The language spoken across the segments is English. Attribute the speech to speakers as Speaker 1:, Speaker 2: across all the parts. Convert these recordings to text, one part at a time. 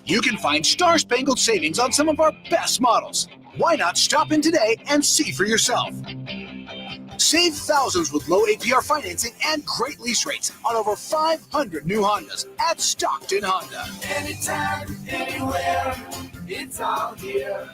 Speaker 1: you can find star-spangled savings on some of our best models. Why not stop in today and see for yourself? Save thousands with low APR financing and great lease rates on over 500 new Hondas at Stockton Honda.
Speaker 2: Anytime, anywhere, it's all here.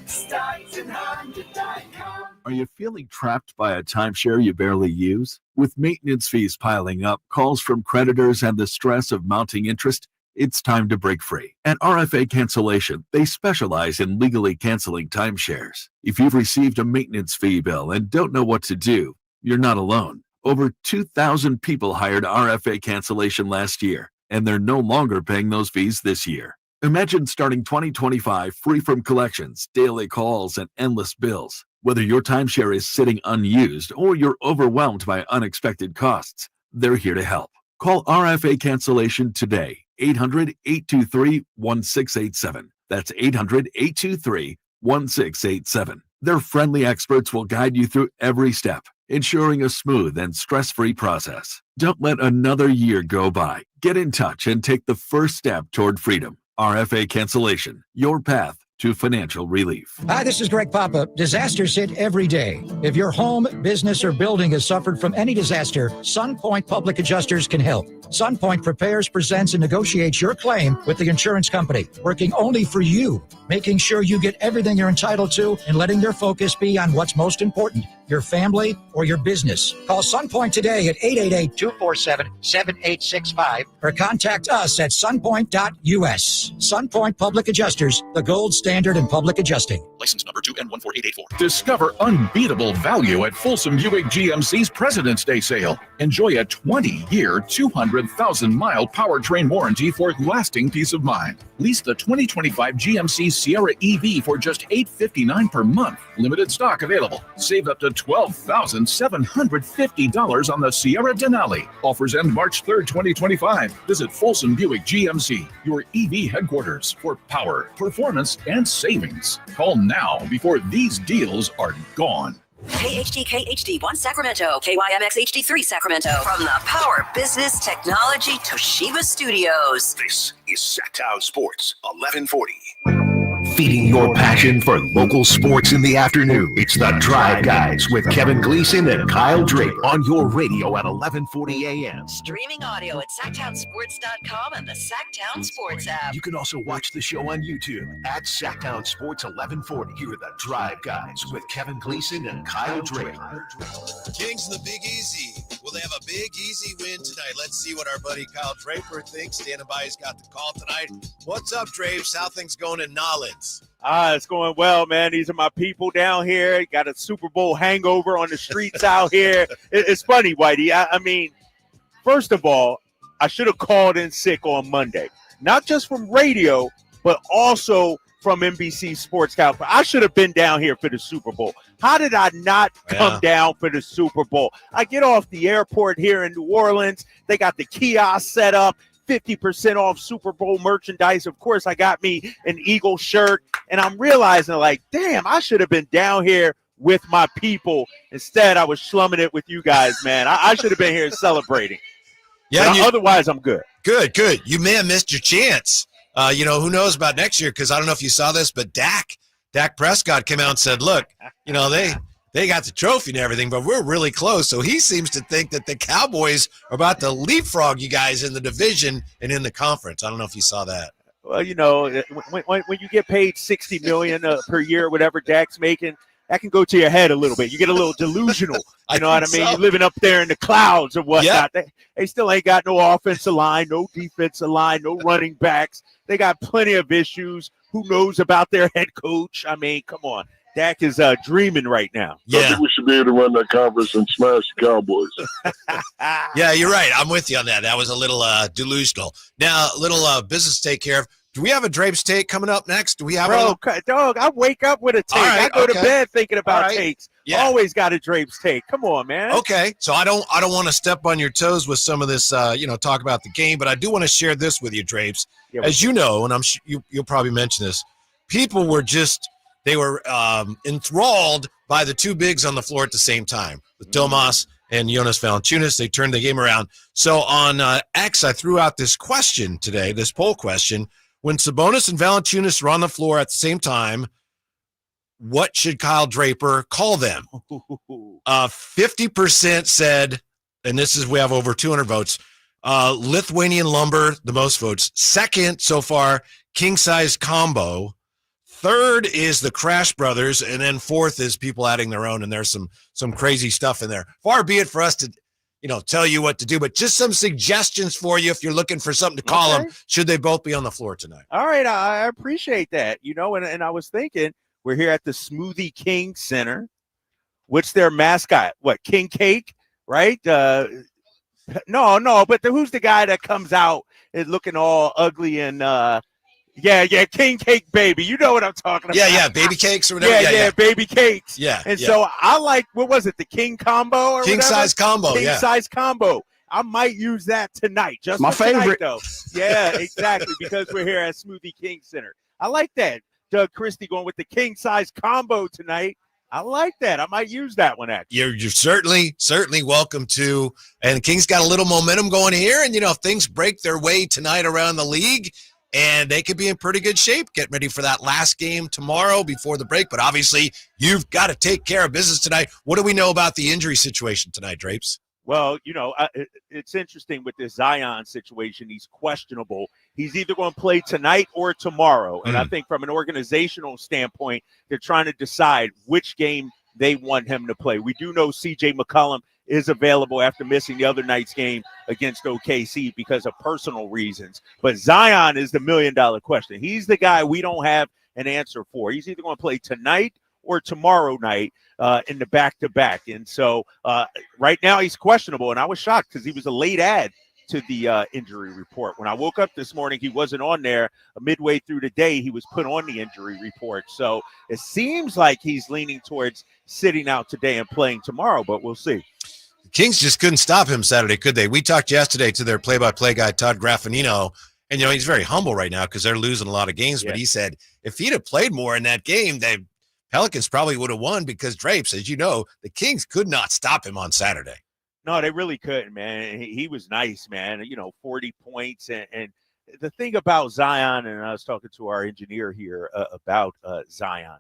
Speaker 2: StocktonHonda.com.
Speaker 3: Are you feeling trapped by a timeshare you barely use? With maintenance fees piling up, calls from creditors, and the stress of mounting interest, it's time to break free. At RFA Cancellation, they specialize in legally canceling timeshares. If you've received a maintenance fee bill and don't know what to do, you're not alone. Over 2,000 people hired RFA Cancellation last year, and they're no longer paying those fees this year. Imagine starting 2025 free from collections, daily calls, and endless bills. Whether your timeshare is sitting unused or you're overwhelmed by unexpected costs, they're here to help. Call RFA Cancellation today. 800-823-1687. That's 800-823-1687. Their friendly experts will guide you through every step, ensuring a smooth and stress-free process. Don't let another year go by. Get in touch and take the first step toward freedom. RFA Cancellation, your path to financial relief.
Speaker 4: Hi, this is Greg Papa. Disasters hit every day. If your home, business, or building has suffered from any disaster, SunPoint Public Adjusters can help. SunPoint prepares, presents, and negotiates your claim with the insurance company, working only for you, making sure you get everything you're entitled to and letting their focus be on what's most important, your family or your business. Call SunPoint today at 888-247-7865 or contact us at sunpoint.us. SunPoint Public Adjusters, the gold standard in public adjusting.
Speaker 5: License number 2N14884. Discover unbeatable value at Folsom Buick GMC's President's Day sale. Enjoy a 20-year, 200,000-mile powertrain warranty for lasting peace of mind. Lease the 2025 GMC Sierra EV for just $859 per month. Limited stock available. Save up to $12,750 on the Sierra Denali. Offers end March 3rd, 2025. Visit Folsom Buick GMC, your EV headquarters for power, performance, and savings. Call now before these deals are gone.
Speaker 6: KHD1 Sacramento, KYMX HD3 Sacramento. From the Power Business Technology Toshiba Studios.
Speaker 5: This is Sacktown Sports 1140.
Speaker 7: Feeding your passion for local sports in the afternoon. It's the Drive Guys with Kevin Gleason and Kyle Drape on your radio at 1140 a.m.
Speaker 6: Streaming audio at SacktownSports.com and the Sacktown Sports app.
Speaker 7: You can also watch the show on YouTube at Sacktown Sports 1140. Here are the Drive Guys with Kevin Gleason and Kyle Drape.
Speaker 8: Kings in the Big Easy. Will they have a big, easy win tonight? Let's see what our buddy Kyle Draper thinks. Standing by, he's got the call tonight. What's up, Drapes? How things going in Nolens?
Speaker 9: It's going well, man. These are my people down here. Got a Super Bowl hangover on the streets out here. It's funny, Whitey. I mean, first of all, I should have called in sick on Monday. Not just from radio, but also from NBC Sports California. I should have been down here for the Super Bowl. How did I not come down for the Super Bowl? I get off the airport here in New Orleans. They got the kiosk set up. 50% off Super Bowl merchandise. Of course, I got me an Eagle shirt, and I'm realizing, like, damn, I should have been down here with my people. Instead, I was slumming it with you guys, man. I should have been here celebrating. Yeah. Otherwise, I'm good.
Speaker 8: Good. You may have missed your chance. Who knows about next year? Because I don't know if you saw this, but Dak Prescott came out and said, look, they got the trophy and everything, but we're really close. So he seems to think that the Cowboys are about to leapfrog you guys in the division and in the conference. I don't know if you saw that.
Speaker 9: Well, when you get paid $60 million per year, whatever Dak's making, that can go to your head a little bit. You get a little delusional. You know what I mean? So. You're living up there in the clouds and whatnot. Yeah. They still ain't got no offensive line, no defensive line, no running backs. They got plenty of issues. Who knows about their head coach? I mean, come on. Dak is dreaming right now.
Speaker 10: Yeah. I think we should be able to run that conference and smash the Cowboys.
Speaker 8: Yeah, you're right. I'm with you on that. That was a little delusional. Now, a little business to take care of. Do we have a Drapes take coming up next? Do we have
Speaker 9: dog, I wake up with a take. Right, I go to bed thinking about takes.
Speaker 8: Yeah.
Speaker 9: Always got a Drapes take. Come on, man.
Speaker 8: Okay. So I don't want to step on your toes with some of this, talk about the game, but I do want to share this with you, Drapes. Yeah, as you know, and I'm sure you'll probably mention this, people were they were enthralled by the two bigs on the floor at the same time, with Domas and Jonas Valanciunas. They turned the game around. So on X, I threw out this question today, this poll question. when Sabonis and Valanciunas are on the floor at the same time, what should Kyle Draper call them? 50% said, and we have over 200 votes, Lithuanian lumber, the most votes. Second so far, king size combo. Third is the Crash Brothers, and then fourth is people adding their own, and there's some crazy stuff in there. Far be it for us to, tell you what to do, but just some suggestions for you if you're looking for something to call them, should they both be on the floor tonight.
Speaker 9: All right, I appreciate that. And I was thinking, we're here at the Smoothie King Center. What's their mascot? What, King Cake, right? No, but who's the guy that comes out and looking all ugly and King Cake Baby. You know what I'm talking about.
Speaker 8: Yeah, baby cakes or whatever.
Speaker 9: Yeah, baby cakes.
Speaker 8: Yeah.
Speaker 9: And so I like, what was it, the King Combo or
Speaker 8: King
Speaker 9: whatever?
Speaker 8: size combo,
Speaker 9: King size combo. I might use that tonight. Just
Speaker 11: my
Speaker 9: for tonight,
Speaker 11: favorite.
Speaker 9: though. Yeah, exactly, because we're here at Smoothie King Center. I like that. Doug Christie going with the king size combo tonight. I like that. I might use that one, actually.
Speaker 8: You're certainly welcome to. And the Kings got a little momentum going here. And, if things break their way tonight around the league, and they could be in pretty good shape, getting ready for that last game tomorrow before the break. But obviously, you've got to take care of business tonight. What do we know about the injury situation tonight, Drapes?
Speaker 9: Well, it's interesting with this Zion situation. He's questionable. He's either going to play tonight or tomorrow. And I think from an organizational standpoint, they're trying to decide which game they want him to play. We do know C.J. McCollum is available after missing the other night's game against OKC because of personal reasons. But Zion is the million-dollar question. He's the guy we don't have an answer for. He's either going to play tonight or tomorrow night in the back-to-back. And so right now he's questionable, and I was shocked because he was a late add to the injury report. When I woke up this morning, he wasn't on there. Midway through the day, he was put on the injury report. So it seems like he's leaning towards sitting out today and playing tomorrow, but we'll see.
Speaker 8: The Kings just couldn't stop him Saturday, could they? We talked yesterday to their play-by-play guy, Todd Graffinino, and, he's very humble right now because they're losing a lot of games, but he said if he'd have played more in that game, Pelicans probably would have won because Drapes, as you know, the Kings could not stop him on Saturday.
Speaker 9: No, they really couldn't, man. He was nice, man. 40 points. And the thing about Zion, and I was talking to our engineer here about Zion,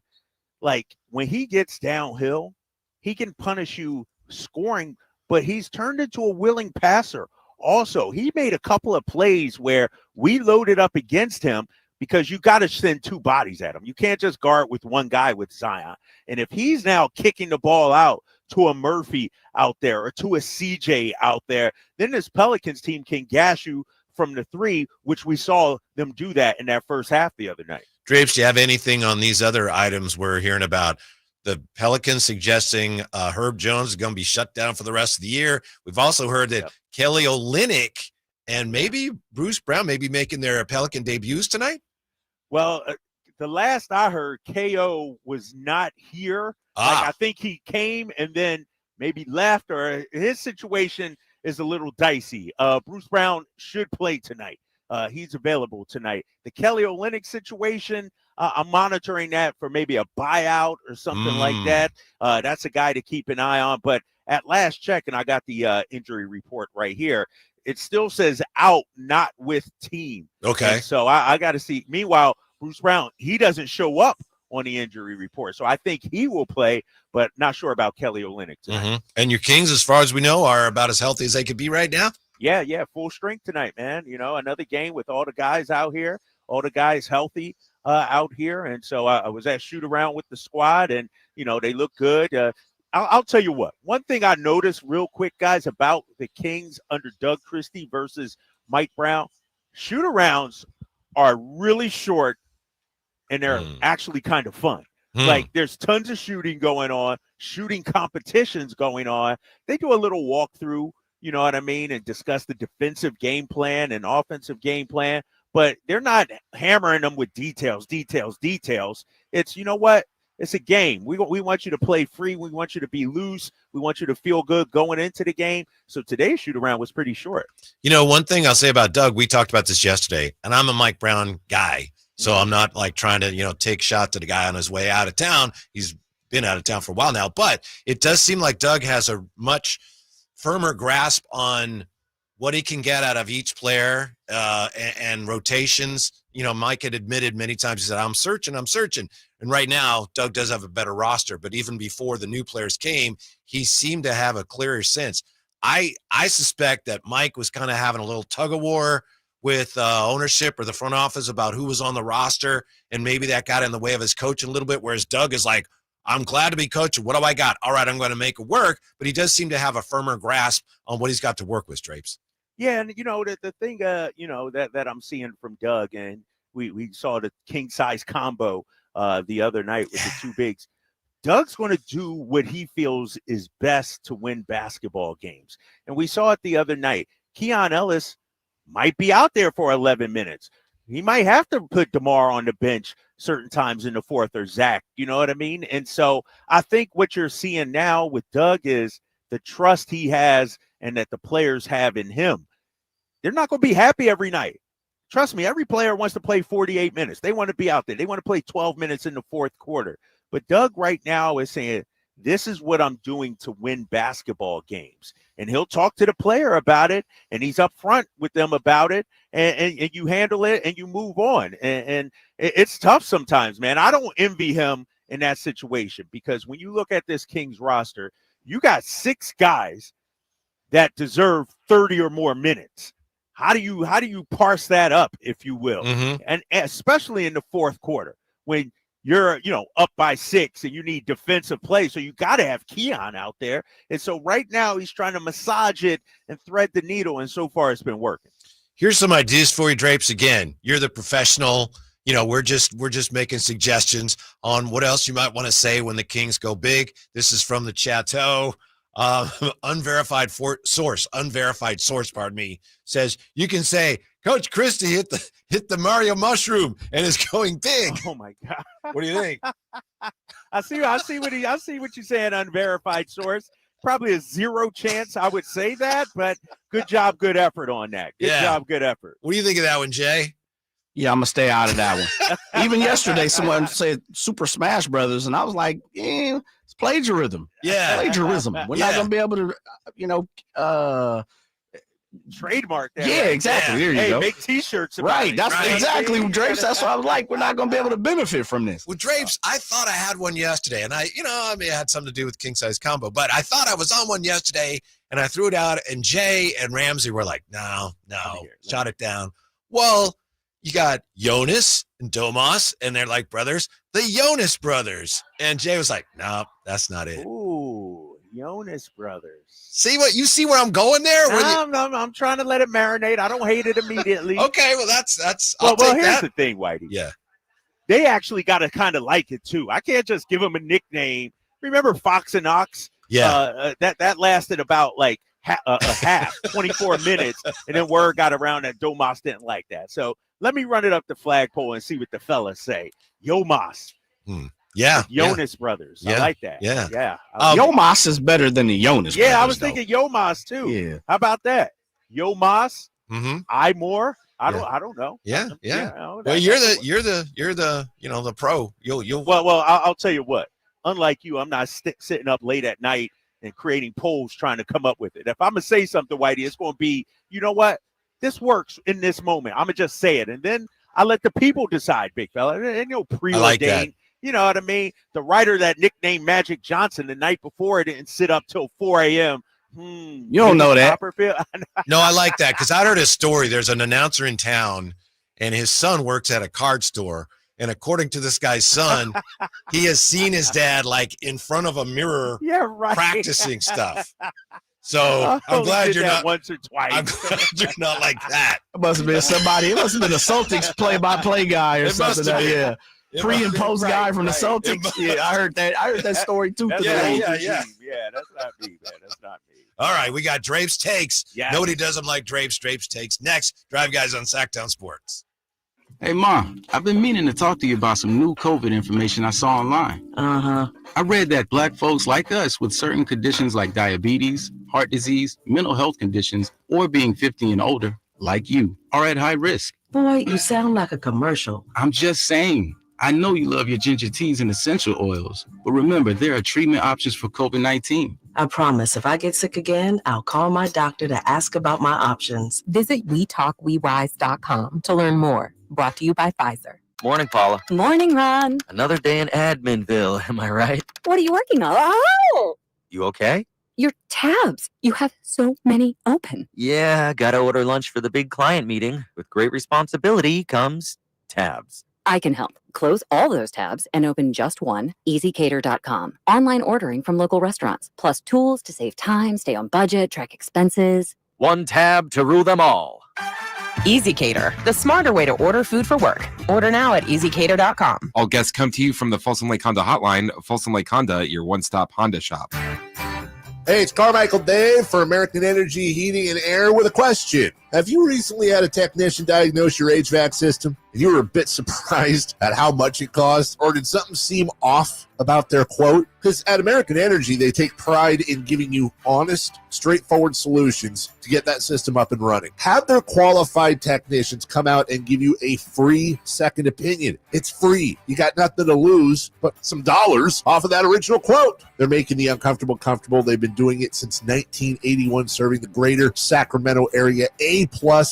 Speaker 9: like when he gets downhill, he can punish you scoring, but he's turned into a willing passer. Also, he made a couple of plays where we loaded up against him because you got to send two bodies at him. You can't just guard with one guy with Zion. And if he's now kicking the ball out to a Murphy out there or to a CJ out there, then this Pelicans team can gash you from the three, which we saw them do that in that first half the other night.
Speaker 8: Drapes, do you have anything on these other items we're hearing about? The Pelicans suggesting Herb Jones is going to be shut down for the rest of the year. We've also heard that Kelly Olynyk and maybe Bruce Brown may be making their Pelican debuts tonight.
Speaker 9: Well, the last I heard, KO was not here. Like, I think he came and then maybe left, or his situation is a little dicey. Bruce Brown should play tonight. He's available tonight. The Kelly Olynyk situation, I'm monitoring that for maybe a buyout or something like that. That's a guy to keep an eye on. But at last check, and I got the injury report right here, it still says out, not with team.
Speaker 8: Okay.
Speaker 9: And so I got to see. Meanwhile, Bruce Brown, he doesn't show up on the injury report. So I think he will play, but not sure about Kelly Olynyk tonight.
Speaker 8: And your Kings, as far as we know, are about as healthy as they could be right now?
Speaker 9: Yeah, full strength tonight, man. Another game with all the guys out here, all the guys healthy out here. And so I was at shoot around with the squad, and, they look good. I'll tell you what, one thing I noticed real quick, guys, about the Kings under Doug Christie versus Mike Brown, shoot-arounds are really short, and they're actually kind of fun. Like, there's tons of shooting going on, shooting competitions going on. They do a little walkthrough, you know what I mean, and discuss the defensive game plan and offensive game plan, but they're not hammering them with details. It's, you know what? It's a game. We want you to play free. We want you to be loose. We want you to feel good going into the game. So today's shoot-around was pretty short.
Speaker 8: One thing I'll say about Doug, we talked about this yesterday, and I'm a Mike Brown guy, so I'm not like trying to, take shots at a guy on his way out of town. He's been out of town for a while now, but it does seem like Doug has a much firmer grasp on what he can get out of each player and rotations Mike had admitted many times, he said, I'm searching. And right now, Doug does have a better roster. But even before the new players came, he seemed to have a clearer sense. I suspect that Mike was kind of having a little tug of war with ownership or the front office about who was on the roster, and maybe that got in the way of his coaching a little bit, whereas Doug is like, I'm glad to be coaching. What do I got? All right, I'm going to make it work. But he does seem to have a firmer grasp on what he's got to work with, Drapes.
Speaker 9: Yeah, and the thing that I'm seeing from Doug, and we saw the king size combo the other night with the two bigs. Doug's going to do what he feels is best to win basketball games. And we saw it the other night. Keon Ellis might be out there for 11 minutes. He might have to put DeMar on the bench certain times in the fourth, or Zach, you know what I mean? And so I think what you're seeing now with Doug is the trust he has and that the players have in him. They're not going to be happy every night. Trust me, every player wants to play 48 minutes. They want to be out there. They want to play 12 minutes in the fourth quarter. But Doug right now is saying, this is what I'm doing to win basketball games. And he'll talk to the player about it, and he's up front with them about it, and you handle it and you move on. And it's tough sometimes, man. I don't envy him in that situation, because when you look at this Kings roster, you got 6 guys that deserve 30 or more minutes. How do you parse that up, if you will?
Speaker 8: Mm-hmm.
Speaker 9: And especially in the fourth quarter when you're, up by 6 and you need defensive play. So you got to have Keon out there. And so right now he's trying to massage it and thread the needle. And so far it's been working.
Speaker 8: Here's some ideas for you, Drapes. Again, you're the professional. We're just making suggestions on what else you might want to say when the Kings go big. This is from the Chateau. Unverified source, pardon me, says you can say Coach Christie hit the Mario mushroom and is going big.
Speaker 9: Oh my God.
Speaker 8: What do you think?
Speaker 9: I see what you're saying, unverified source. Probably a 0 chance I would say that, but good job, good effort on that. Good job, good effort.
Speaker 8: What do you think of that one, Jay?
Speaker 11: Yeah, I'm gonna stay out of that one. Even yesterday, someone said Super Smash Brothers, and I was like, it's plagiarism.
Speaker 8: Yeah,
Speaker 11: plagiarism. We're not gonna be able to,
Speaker 9: trademark that.
Speaker 11: Yeah, exactly. There you go.
Speaker 9: Make T-shirts.
Speaker 11: Right. That's exactly what Drapes. That's what I was like. We're not gonna be able to benefit from this.
Speaker 8: Well, Drapes, I thought I had one yesterday, and I mean, it had something to do with king size combo, but I thought I was on one yesterday, and I threw it out, and Jay and Ramsey were like, no, shot it down. Well, you got Jonas and Domas, and they're like brothers, the Jonas brothers. And Jay was like, no, that's not it.
Speaker 9: Ooh, Jonas brothers.
Speaker 8: See where I'm going there?
Speaker 9: I'm trying to let it marinate. I don't hate it immediately.
Speaker 8: Okay, well, that's.
Speaker 9: Well, here's the thing, Whitey.
Speaker 8: Yeah.
Speaker 9: They actually got to kind of like it, too. I can't just give them a nickname. Remember Fox and Ox?
Speaker 8: Yeah.
Speaker 9: That lasted about like a half, 24 minutes, and then word got around that Domas didn't like that. So let me run it up the flagpole and see what the fellas say. Yomas.
Speaker 8: Yeah.
Speaker 9: Jonas brothers.
Speaker 8: Yeah.
Speaker 9: I like that.
Speaker 8: Yeah.
Speaker 11: Yomas is better than the Jonas brothers.
Speaker 9: I was thinking Yomas too.
Speaker 11: Yeah.
Speaker 9: How about that? Yomas.
Speaker 8: Mm-hmm.
Speaker 9: I more. I don't know.
Speaker 8: Yeah.
Speaker 9: Well,
Speaker 8: you're the pro. You'll.
Speaker 9: Well, I'll tell you what. Unlike you, I'm not sitting up late at night and creating polls trying to come up with it. If I'm gonna say something, Whitey, it's gonna be, you know what? This works in this moment. I'm gonna just say it, and then I let the people decide, big fella. Ain't no preordained.
Speaker 8: like that.
Speaker 9: You know what I mean? The writer that nicknamed Magic Johnson the night before didn't sit up till 4 a.m.
Speaker 11: You don't know that.
Speaker 8: No, I like that because I heard a story. There's an announcer in town, and his son works at a card store. And according to this guy's son, he has seen his dad like in front of a mirror practicing stuff. So I'm glad you're not
Speaker 9: once or twice.
Speaker 8: I'm glad you're not like that.
Speaker 11: It must have been somebody. It must have been a Celtics play-by-play guy or something. Pre and post guy from the Celtics. Yeah, I heard that story too.
Speaker 9: Yeah, that's not me, man. That's not me.
Speaker 8: All right, we got Drapes Takes.
Speaker 9: Yes.
Speaker 8: Nobody does them like Drapes. Drapes Takes. Next, Drive Guys on Sacktown Sports.
Speaker 12: Hey, Mom, I've been meaning to talk to you about some new COVID information I saw online. I read that black folks like us with certain conditions like diabetes, heart disease, mental health conditions, or being 50 and older, like you, are at high risk.
Speaker 13: Boy, you sound like a commercial.
Speaker 12: I'm just saying. I know you love your ginger teas and essential oils, but remember, there are treatment options for COVID-19.
Speaker 13: I promise if I get sick again, I'll call my doctor to ask about my options.
Speaker 14: Visit WeTalkWeWise.com to learn more. brought to you by Pfizer.
Speaker 15: Morning, Paula.
Speaker 14: Morning, Ron.
Speaker 15: Another day in Adminville, am I right?
Speaker 14: What are you working on? Oh!
Speaker 15: You okay?
Speaker 14: Your tabs. You have so many open.
Speaker 15: Yeah, gotta order lunch for the big client meeting. With great responsibility comes tabs.
Speaker 14: I can help. Close all those tabs and open just one, easycater.com. Online ordering from local restaurants, plus tools to save time, stay on budget, track expenses.
Speaker 15: One tab to rule them all.
Speaker 16: EasyCater, the smarter way to order food for work. Order now at easycater.com.
Speaker 17: All guests come to you from the Folsom Lake Honda Hotline. Folsom Lake Honda, your one-stop Honda shop.
Speaker 18: Hey, it's Carmichael Dave for American Energy Heating and Air with a question. Have you recently had a technician diagnose your HVAC system and you were a bit surprised at how much it cost? Or did something seem off about their quote? Because at American Energy, they take pride in giving you honest, straightforward solutions to get that system up and running. Have their qualified technicians come out and give you a free second opinion. It's free. You got nothing to lose but some dollars off of that original quote. They're making the uncomfortable comfortable. They've been doing it since 1981, serving the greater Sacramento area. A+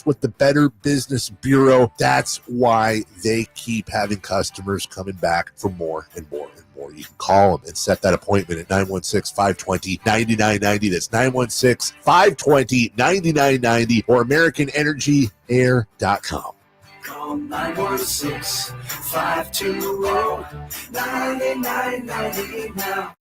Speaker 18: with the Better Business Bureau. That's why they keep having customers coming back for more and more and more. You can call them and set that appointment at 916-520-9990. That's 916-520-9990 or AmericanEnergyAir.com.
Speaker 2: Call 916-520-9990 now.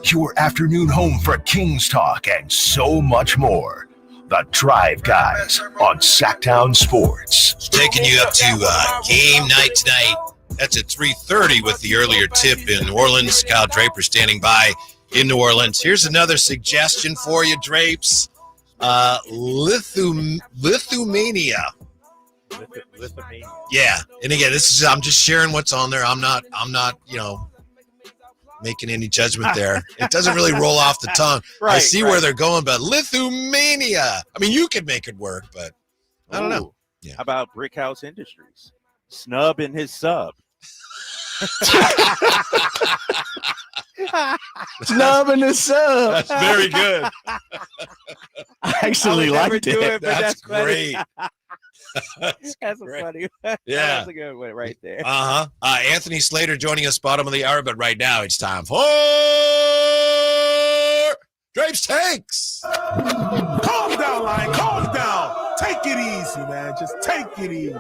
Speaker 7: Your afternoon home for Kings talk and so much more. The Drive Guys on Sacktown Sports.
Speaker 8: Taking you up to game night tonight. That's at 3:30 with the earlier tip in New Orleans. Kyle Draper standing by in New Orleans. Here's another suggestion for you, Drapes. Lithuania. Yeah, and again, I'm just sharing what's on there. I'm not, making any judgment there. It doesn't really roll off the tongue. I see where they're going, but Lithuania. I mean, you could make it work, but I don't know. Yeah.
Speaker 9: How about Brickhouse Industries? Snub and his sub.
Speaker 11: Snub and his sub.
Speaker 8: That's very good.
Speaker 11: I actually liked it.
Speaker 8: That's great.
Speaker 9: That's funny.
Speaker 8: Yeah.
Speaker 9: That's a good one right there.
Speaker 8: Anthony Slater joining us bottom of the hour, but right now it's time for Drapes Takes.
Speaker 19: Calm down, Lion. Calm down. Take it easy, man. Just take it easy.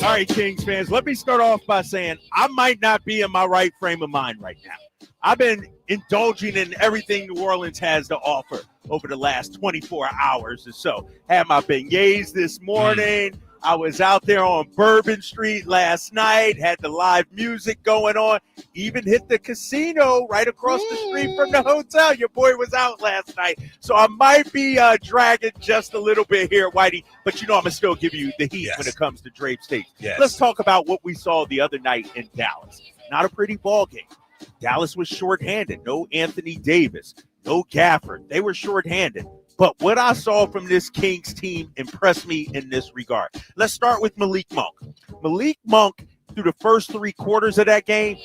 Speaker 9: All right, Kings fans, let me start off by saying I might not be in my right frame of mind right now. I've been indulging in everything New Orleans has to offer over the last 24 hours or so. Had my beignets this morning. I was out there on Bourbon Street last night, had the live music going on, even hit the casino right across the street from the hotel. Your boy was out last night. So I might be dragging just a little bit here, Whitey, but I'm going to still give you the heat when it comes to Drapes Takes.
Speaker 8: Yes.
Speaker 9: Let's talk about what we saw the other night in Dallas. Not a pretty ball game. Dallas was shorthanded. No Anthony Davis, no Gafford. They were shorthanded. But what I saw from this Kings team impressed me in this regard. Let's start with Malik Monk. Malik Monk, through the first 3 quarters of that game,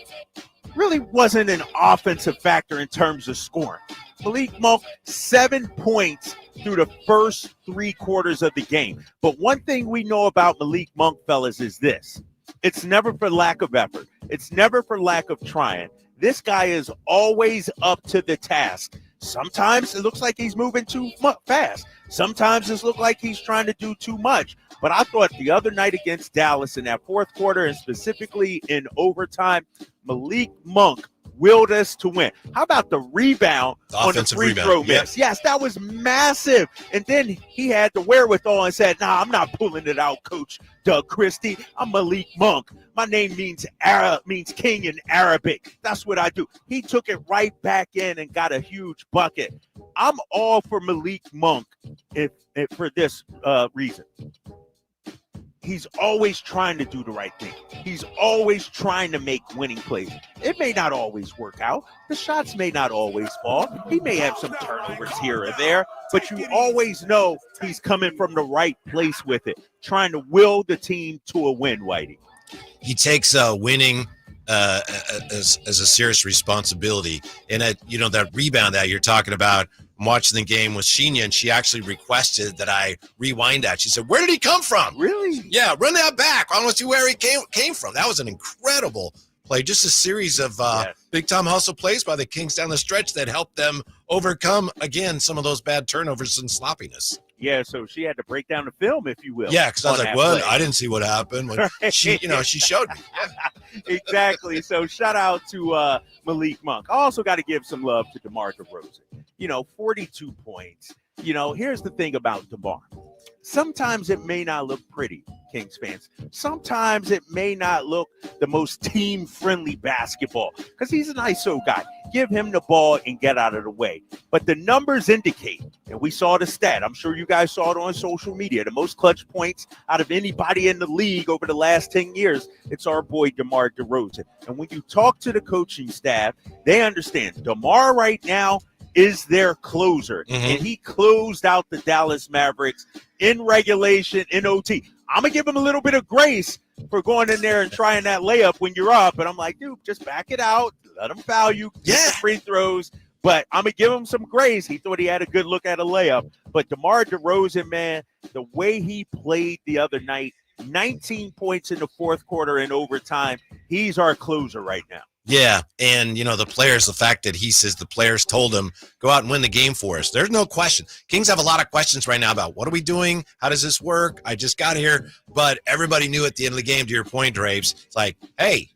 Speaker 9: really wasn't an offensive factor in terms of scoring. Malik Monk, 7 points through the first 3 quarters of the game. But one thing we know about Malik Monk, fellas, is this. It's never for lack of effort. It's never for lack of trying. This guy is always up to the task. Sometimes it looks like he's moving too fast. Sometimes it looks like he's trying to do too much. But I thought the other night against Dallas in that fourth quarter and specifically in overtime, Malik Monk willed us to win. How about the rebound on the free throw miss? Yes, that was massive. And then he had the wherewithal and said, I'm not pulling it out, Coach Doug Christie. I'm Malik Monk. My name means king in Arabic. That's what I do. He took it right back in and got a huge bucket. I'm all for Malik Monk if for this reason. He's always trying to do the right thing. He's always trying to make winning plays. It may not always work out. The shots may not always fall. He may have some turnovers here or there, but you always know he's coming from the right place with it, trying to will the team to a win, Whitey.
Speaker 8: He takes winning as a serious responsibility. And that rebound that you're talking about, I'm watching the game with Sheena, and she actually requested that I rewind that. She said, "Where did he come from?"
Speaker 9: Really?
Speaker 8: Yeah, run that back. I want to see where he came from. That was an incredible play. Just a series of big-time hustle plays by the Kings down the stretch that helped them overcome, again, some of those bad turnovers and sloppiness.
Speaker 9: Yeah, so she had to break down the film, if you will.
Speaker 8: Yeah, because I was like, "Well,
Speaker 9: play.
Speaker 8: I didn't see what happened." When she showed me. Yeah.
Speaker 9: Exactly. So shout out to Malik Monk. I also got to give some love to DeMar DeRozan. 42 points. Here's the thing about DeMar. Sometimes it may not look pretty, Kings fans. Sometimes it may not look the most team-friendly basketball because he's an ISO guy. Give him the ball and get out of the way. But the numbers indicate, and we saw the stat, I'm sure you guys saw it on social media, the most clutch points out of anybody in the league over the last 10 years, it's our boy DeMar DeRozan. And when you talk to the coaching staff, they understand DeMar right now is their closer.
Speaker 8: Mm-hmm.
Speaker 9: And he closed out the Dallas Mavericks in regulation, in OT. I'm going to give him a little bit of grace for going in there and trying that layup when you're up. And I'm like, dude, just back it out. Let him foul you. Get the free throws. But I'm going to give him some grace. He thought he had a good look at a layup. But DeMar DeRozan, man, the way he played the other night, 19 points in the fourth quarter in overtime, he's our closer right now.
Speaker 8: Yeah, and, the players, the fact that he says the players told him, go out and win the game for us. There's no question. Kings have a lot of questions right now about what are we doing? How does this work? I just got here. But everybody knew at the end of the game, to your point, Drapes, it's like, hey,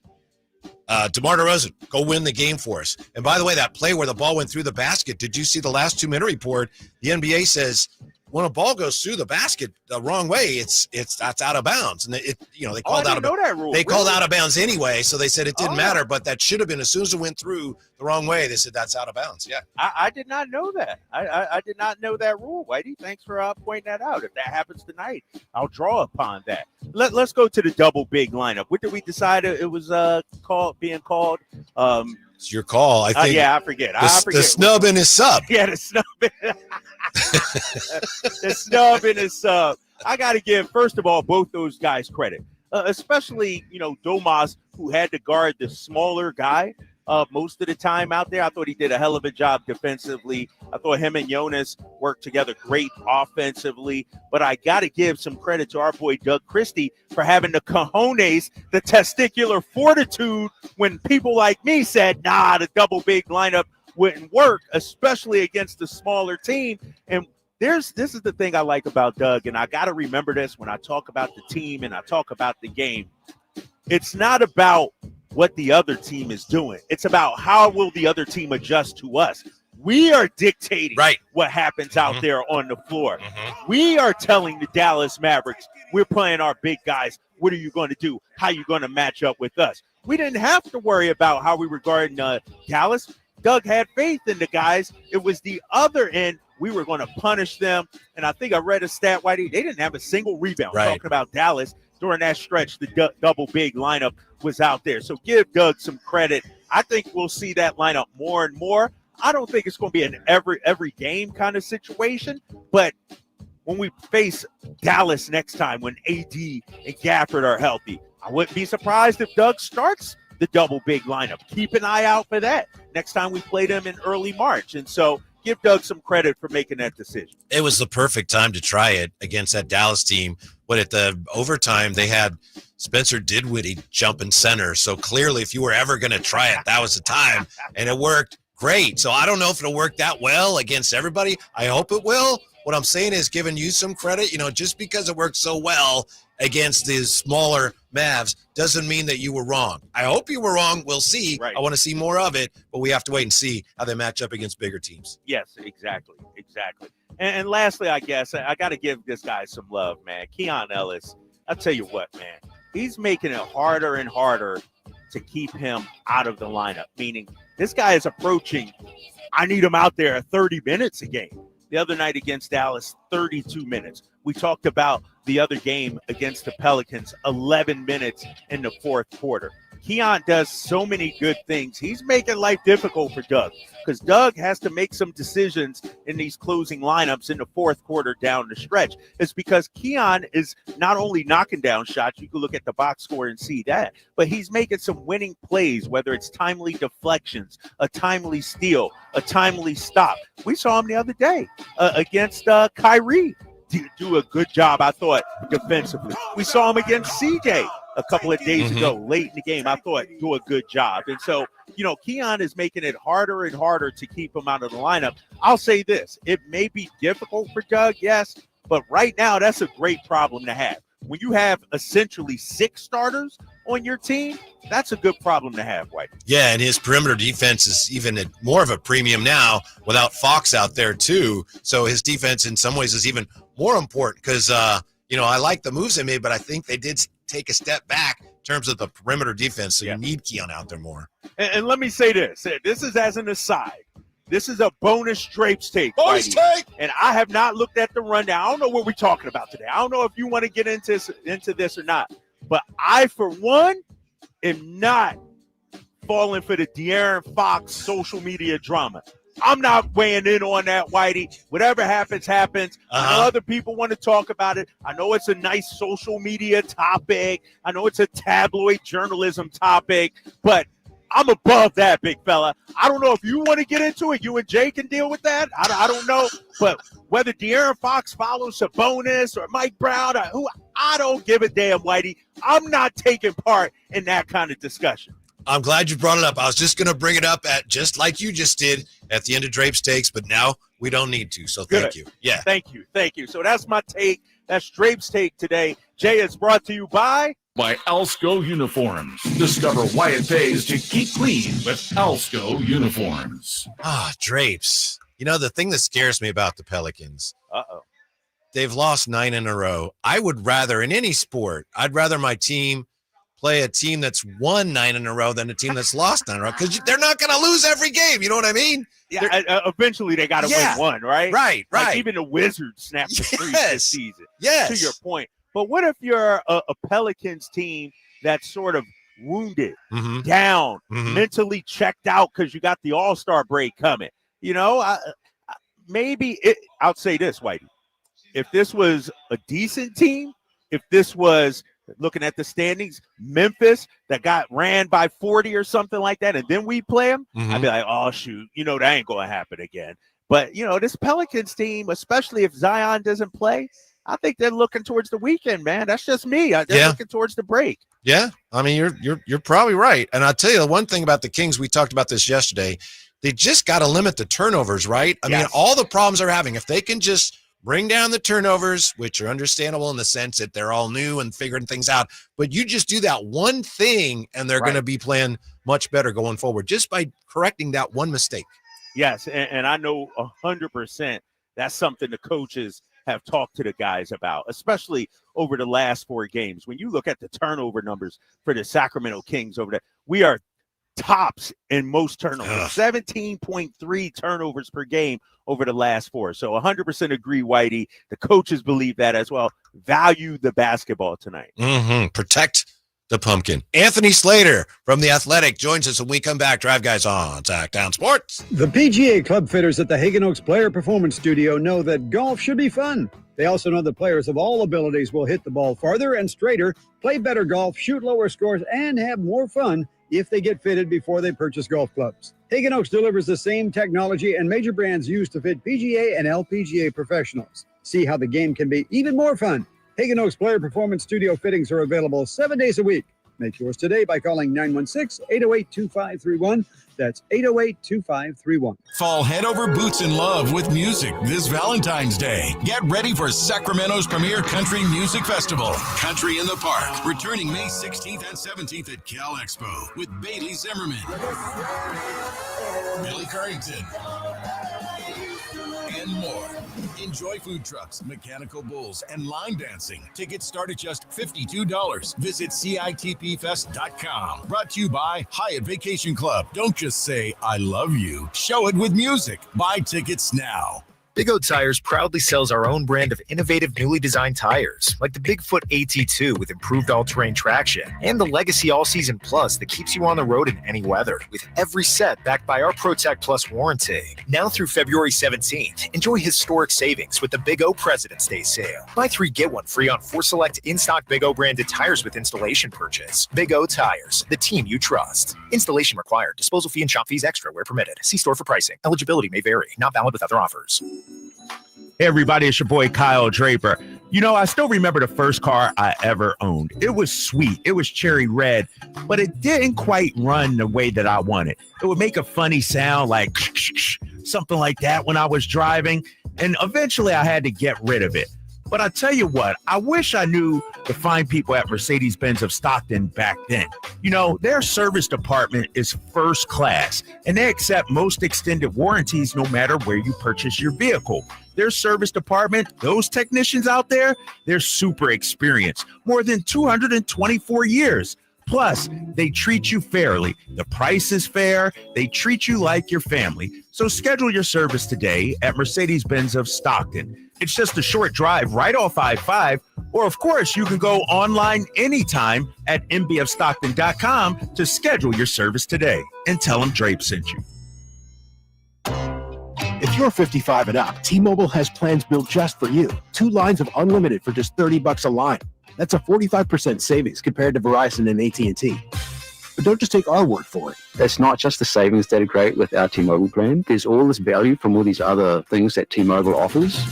Speaker 8: DeMar DeRozan, go win the game for us. And by the way, that play where the ball went through the basket, did you see the last 2-minute report? The NBA says when a ball goes through the basket the wrong way, that's out of bounds. And they called out called out of bounds anyway, so they said it didn't matter, but that should have been as soon as it went through the wrong way, they said that's out of bounds. Yeah.
Speaker 9: I did not know that. I did not know that rule, Whitey. Thanks for pointing that out. If that happens tonight, I'll draw upon that. Let's go to the double big lineup. What did we decide it was being called?
Speaker 8: It's your call. I think.
Speaker 9: I forget.
Speaker 8: The snub in his sub.
Speaker 9: Yeah, the snub. The snub in his sub. I got to give, first of all, both those guys credit, especially Domas, who had to guard the smaller guy most of the time out there. I thought he did a hell of a job defensively. I thought him and Jonas worked together great offensively. But I got to give some credit to our boy Doug Christie for having the cojones, the testicular fortitude when people like me said, the double big lineup wouldn't work, especially against a smaller team. And this is the thing I like about Doug, and I got to remember this when I talk about the team and I talk about the game. It's not about what the other team is doing. It's about how will the other team adjust to us. We are dictating what happens out there on the floor. We are telling the Dallas Mavericks, we're playing our big guys. What are you going to do? How are you going to match up with us? We didn't have to worry about how we were guarding Dallas. Doug had faith in the guys. It was the other end. We were going to punish them. And I think I read a stat, Whitey, they didn't have a single rebound. Talking about Dallas during that stretch, the double big lineup was out there. So give Doug some credit. I think we'll see that lineup more and more. I don't think it's going to be an every game kind of situation, but when we face Dallas next time, when AD and Gafford are healthy, I wouldn't be surprised if Doug starts the double big lineup. Keep an eye out for that next time we play them in early March. And so give Doug some credit for making that decision.
Speaker 8: It was the perfect time to try it against that Dallas team. But at the overtime, they had Spencer Dinwiddie jumping center. So clearly, if you were ever going to try it, that was the time. And it worked great. So I don't know if it'll work that well against everybody. I hope it will. What I'm saying is giving you some credit. Just because it worked so well against the smaller Mavs doesn't mean that you were wrong. I hope you were wrong. We'll see. Right. I want to see more of it, but we have to wait and see how they match up against bigger teams.
Speaker 9: Yes, exactly. And lastly, I guess I got to give this guy some love, man. Keon Ellis, I'll tell you what, man, he's making it harder and harder to keep him out of the lineup, meaning this guy is approaching, I need him out there 30 minutes a game. The other night against Dallas, 32 minutes. We talked about the other game against the Pelicans, 11 minutes in the fourth quarter. Keon does so many good things. He's making life difficult for Doug because Doug has to make some decisions in these closing lineups in the fourth quarter down the stretch. It's because Keon is not only knocking down shots, you can look at the box score and see that, but he's making some winning plays, whether it's timely deflections, a timely steal, a timely stop. We saw him the other day against Kyrie do a good job, I thought, defensively. We saw him against CJ a couple of days ago, late in the game. I thought do a good job. And so, Keon is making it harder and harder to keep him out of the lineup. I'll say this. It may be difficult for Doug, yes, but right now that's a great problem to have. When you have essentially 6 starters on your team, that's a good problem to have, White.
Speaker 8: Yeah, and his perimeter defense is even more of a premium now without Fox out there too. So his defense in some ways is even more important because, I like the moves they made, but I think they did take a step back in terms of the perimeter defense. So you need Keon out there more.
Speaker 9: And let me say this. This is as an aside. This is a bonus Drapes take.
Speaker 8: Bonus take!
Speaker 9: And I have not looked at the rundown. I don't know what we're talking about today. I don't know if you want to get into this or not. But I, for one, am not falling for the De'Aaron Fox social media drama. I'm not weighing in on that, Whitey. Whatever happens, happens. I know other people want to talk about it. I know it's a nice social media topic. I know it's a tabloid journalism topic. But I'm above that, big fella. I don't know if you want to get into it. You and Jay can deal with that. I don't know. But whether De'Aaron Fox follows Sabonis or Mike Brown, I don't give a damn, Whitey. I'm not taking part in that kind of discussion.
Speaker 8: I'm glad you brought it up. I was just going to bring it up at just like you just did at the end of Drapes Takes, but now we don't need to. So thank you. Yeah.
Speaker 9: Thank you. So that's my take. That's Drapes Take today. Jay, is brought to you by
Speaker 5: Alsco Uniforms. Discover why it pays to keep clean with Alsco Uniforms.
Speaker 8: Drapes. The thing that scares me about the Pelicans, they've lost 9 in a row. I would rather, in any sport, I'd rather my team play a team that's won 9 in a row than a team that's lost 9 in a row because they're not going to lose every game. You know what I mean?
Speaker 9: Yeah, eventually they got to win one, right?
Speaker 8: Right.
Speaker 9: Like even the Wizards snapped the streak this season.
Speaker 8: Yes.
Speaker 9: To your point. But what if you're a Pelicans team that's sort of wounded, down, mentally checked out because you got the All-Star break coming? I'll say this, Whitey. If this was a decent team, if this was looking at the standings, Memphis that got ran by 40 or something like that, and then we play them, I'd be like, oh, shoot, that ain't going to happen again. But, this Pelicans team, especially if Zion doesn't play, I think they're looking towards the weekend, man. That's just me. They're looking towards the break.
Speaker 8: Yeah, I mean, you're probably right. And I'll tell you the one thing about the Kings, we talked about this yesterday, they just got to limit the turnovers, right? I mean, all the problems they're having, if they can just bring down the turnovers, which are understandable in the sense that they're all new and figuring things out, but you just do that one thing and they're going to be playing much better going forward just by correcting that one mistake.
Speaker 9: Yes, and I know 100% that's something the coaches have talked to the guys about, especially over the last 4 games. When you look at the turnover numbers for the Sacramento Kings over there, we are tops in most turnovers, 17.3 turnovers per game over the last 4. So 100% agree, Whitey. The coaches believe that as well. Value the basketball tonight.
Speaker 8: Protect the pumpkin. Anthony Slater from The Athletic joins us when we come back. Drive Guys on Sacktown Sports.
Speaker 20: The PGA club fitters at the Hagen Oaks Player Performance Studio know that golf should be fun. They also know that players of all abilities will hit the ball farther and straighter, play better golf, shoot lower scores, and have more fun if they get fitted before they purchase golf clubs. Hagen Oaks delivers the same technology and major brands used to fit PGA and LPGA professionals. See how the game can be even more fun. Hagen Oaks Player Performance Studio fittings are available 7 days a week. Make yours today by calling 916-808-2531. That's 808-2531.
Speaker 21: Fall head over boots in love with music this Valentine's Day. Get ready for Sacramento's premier country music festival, Country in the Park, returning May 16th and 17th at Cal Expo with Bailey Zimmerman, Billy Currington, and more. Enjoy food trucks, mechanical bulls, and line dancing. Tickets start at just $52. Visit CITPfest.com. Brought to you by Hyatt Vacation Club. Don't just say, I love you. Show it with music. Buy tickets now.
Speaker 1: Big O Tires proudly sells our own brand of innovative, newly designed tires, like the Bigfoot AT2 with improved all-terrain traction, and the Legacy All-Season Plus that keeps you on the road in any weather, with every set backed by our Protect Plus warranty. Now through February 17th, enjoy historic savings with the Big O President's Day sale. Buy 3, get 1 free on 4 select in-stock Big O branded tires with installation purchase. Big O Tires, the team you trust. Installation required. Disposal fee and shop fees extra where permitted. See store for pricing. Eligibility may vary. Not valid with other offers.
Speaker 9: Hey everybody, it's your boy Kyle Draper. You know, I still remember the first car I ever owned. It was sweet. It was cherry red, but it didn't quite run the way that I wanted. It would make a funny sound like something like that when I was driving, and eventually I had to get rid of it. But I tell you what, I wish I knew the fine people at Mercedes-Benz of Stockton back then. You know, their service department is first class, and they accept most extended warranties no matter where you purchase your vehicle. Their service department, those technicians out there, they're super experienced, more than 224 years. Plus, they treat you fairly. The price is fair. They treat you like your family. So schedule your service today at Mercedes-Benz of Stockton. It's just a short drive right off I-5. Or, of course, you can go online anytime at mbfstockton.com to schedule your service today. And tell them Drapes sent you.
Speaker 22: If you're 55 and up, T-Mobile has plans built just for you. 2 lines of unlimited for just $30 a line. That's a 45% savings compared to Verizon and AT&T. But don't just take our word for it.
Speaker 23: It's not just the savings that are great with our T-Mobile plan. There's all this value from all these other things that T-Mobile offers.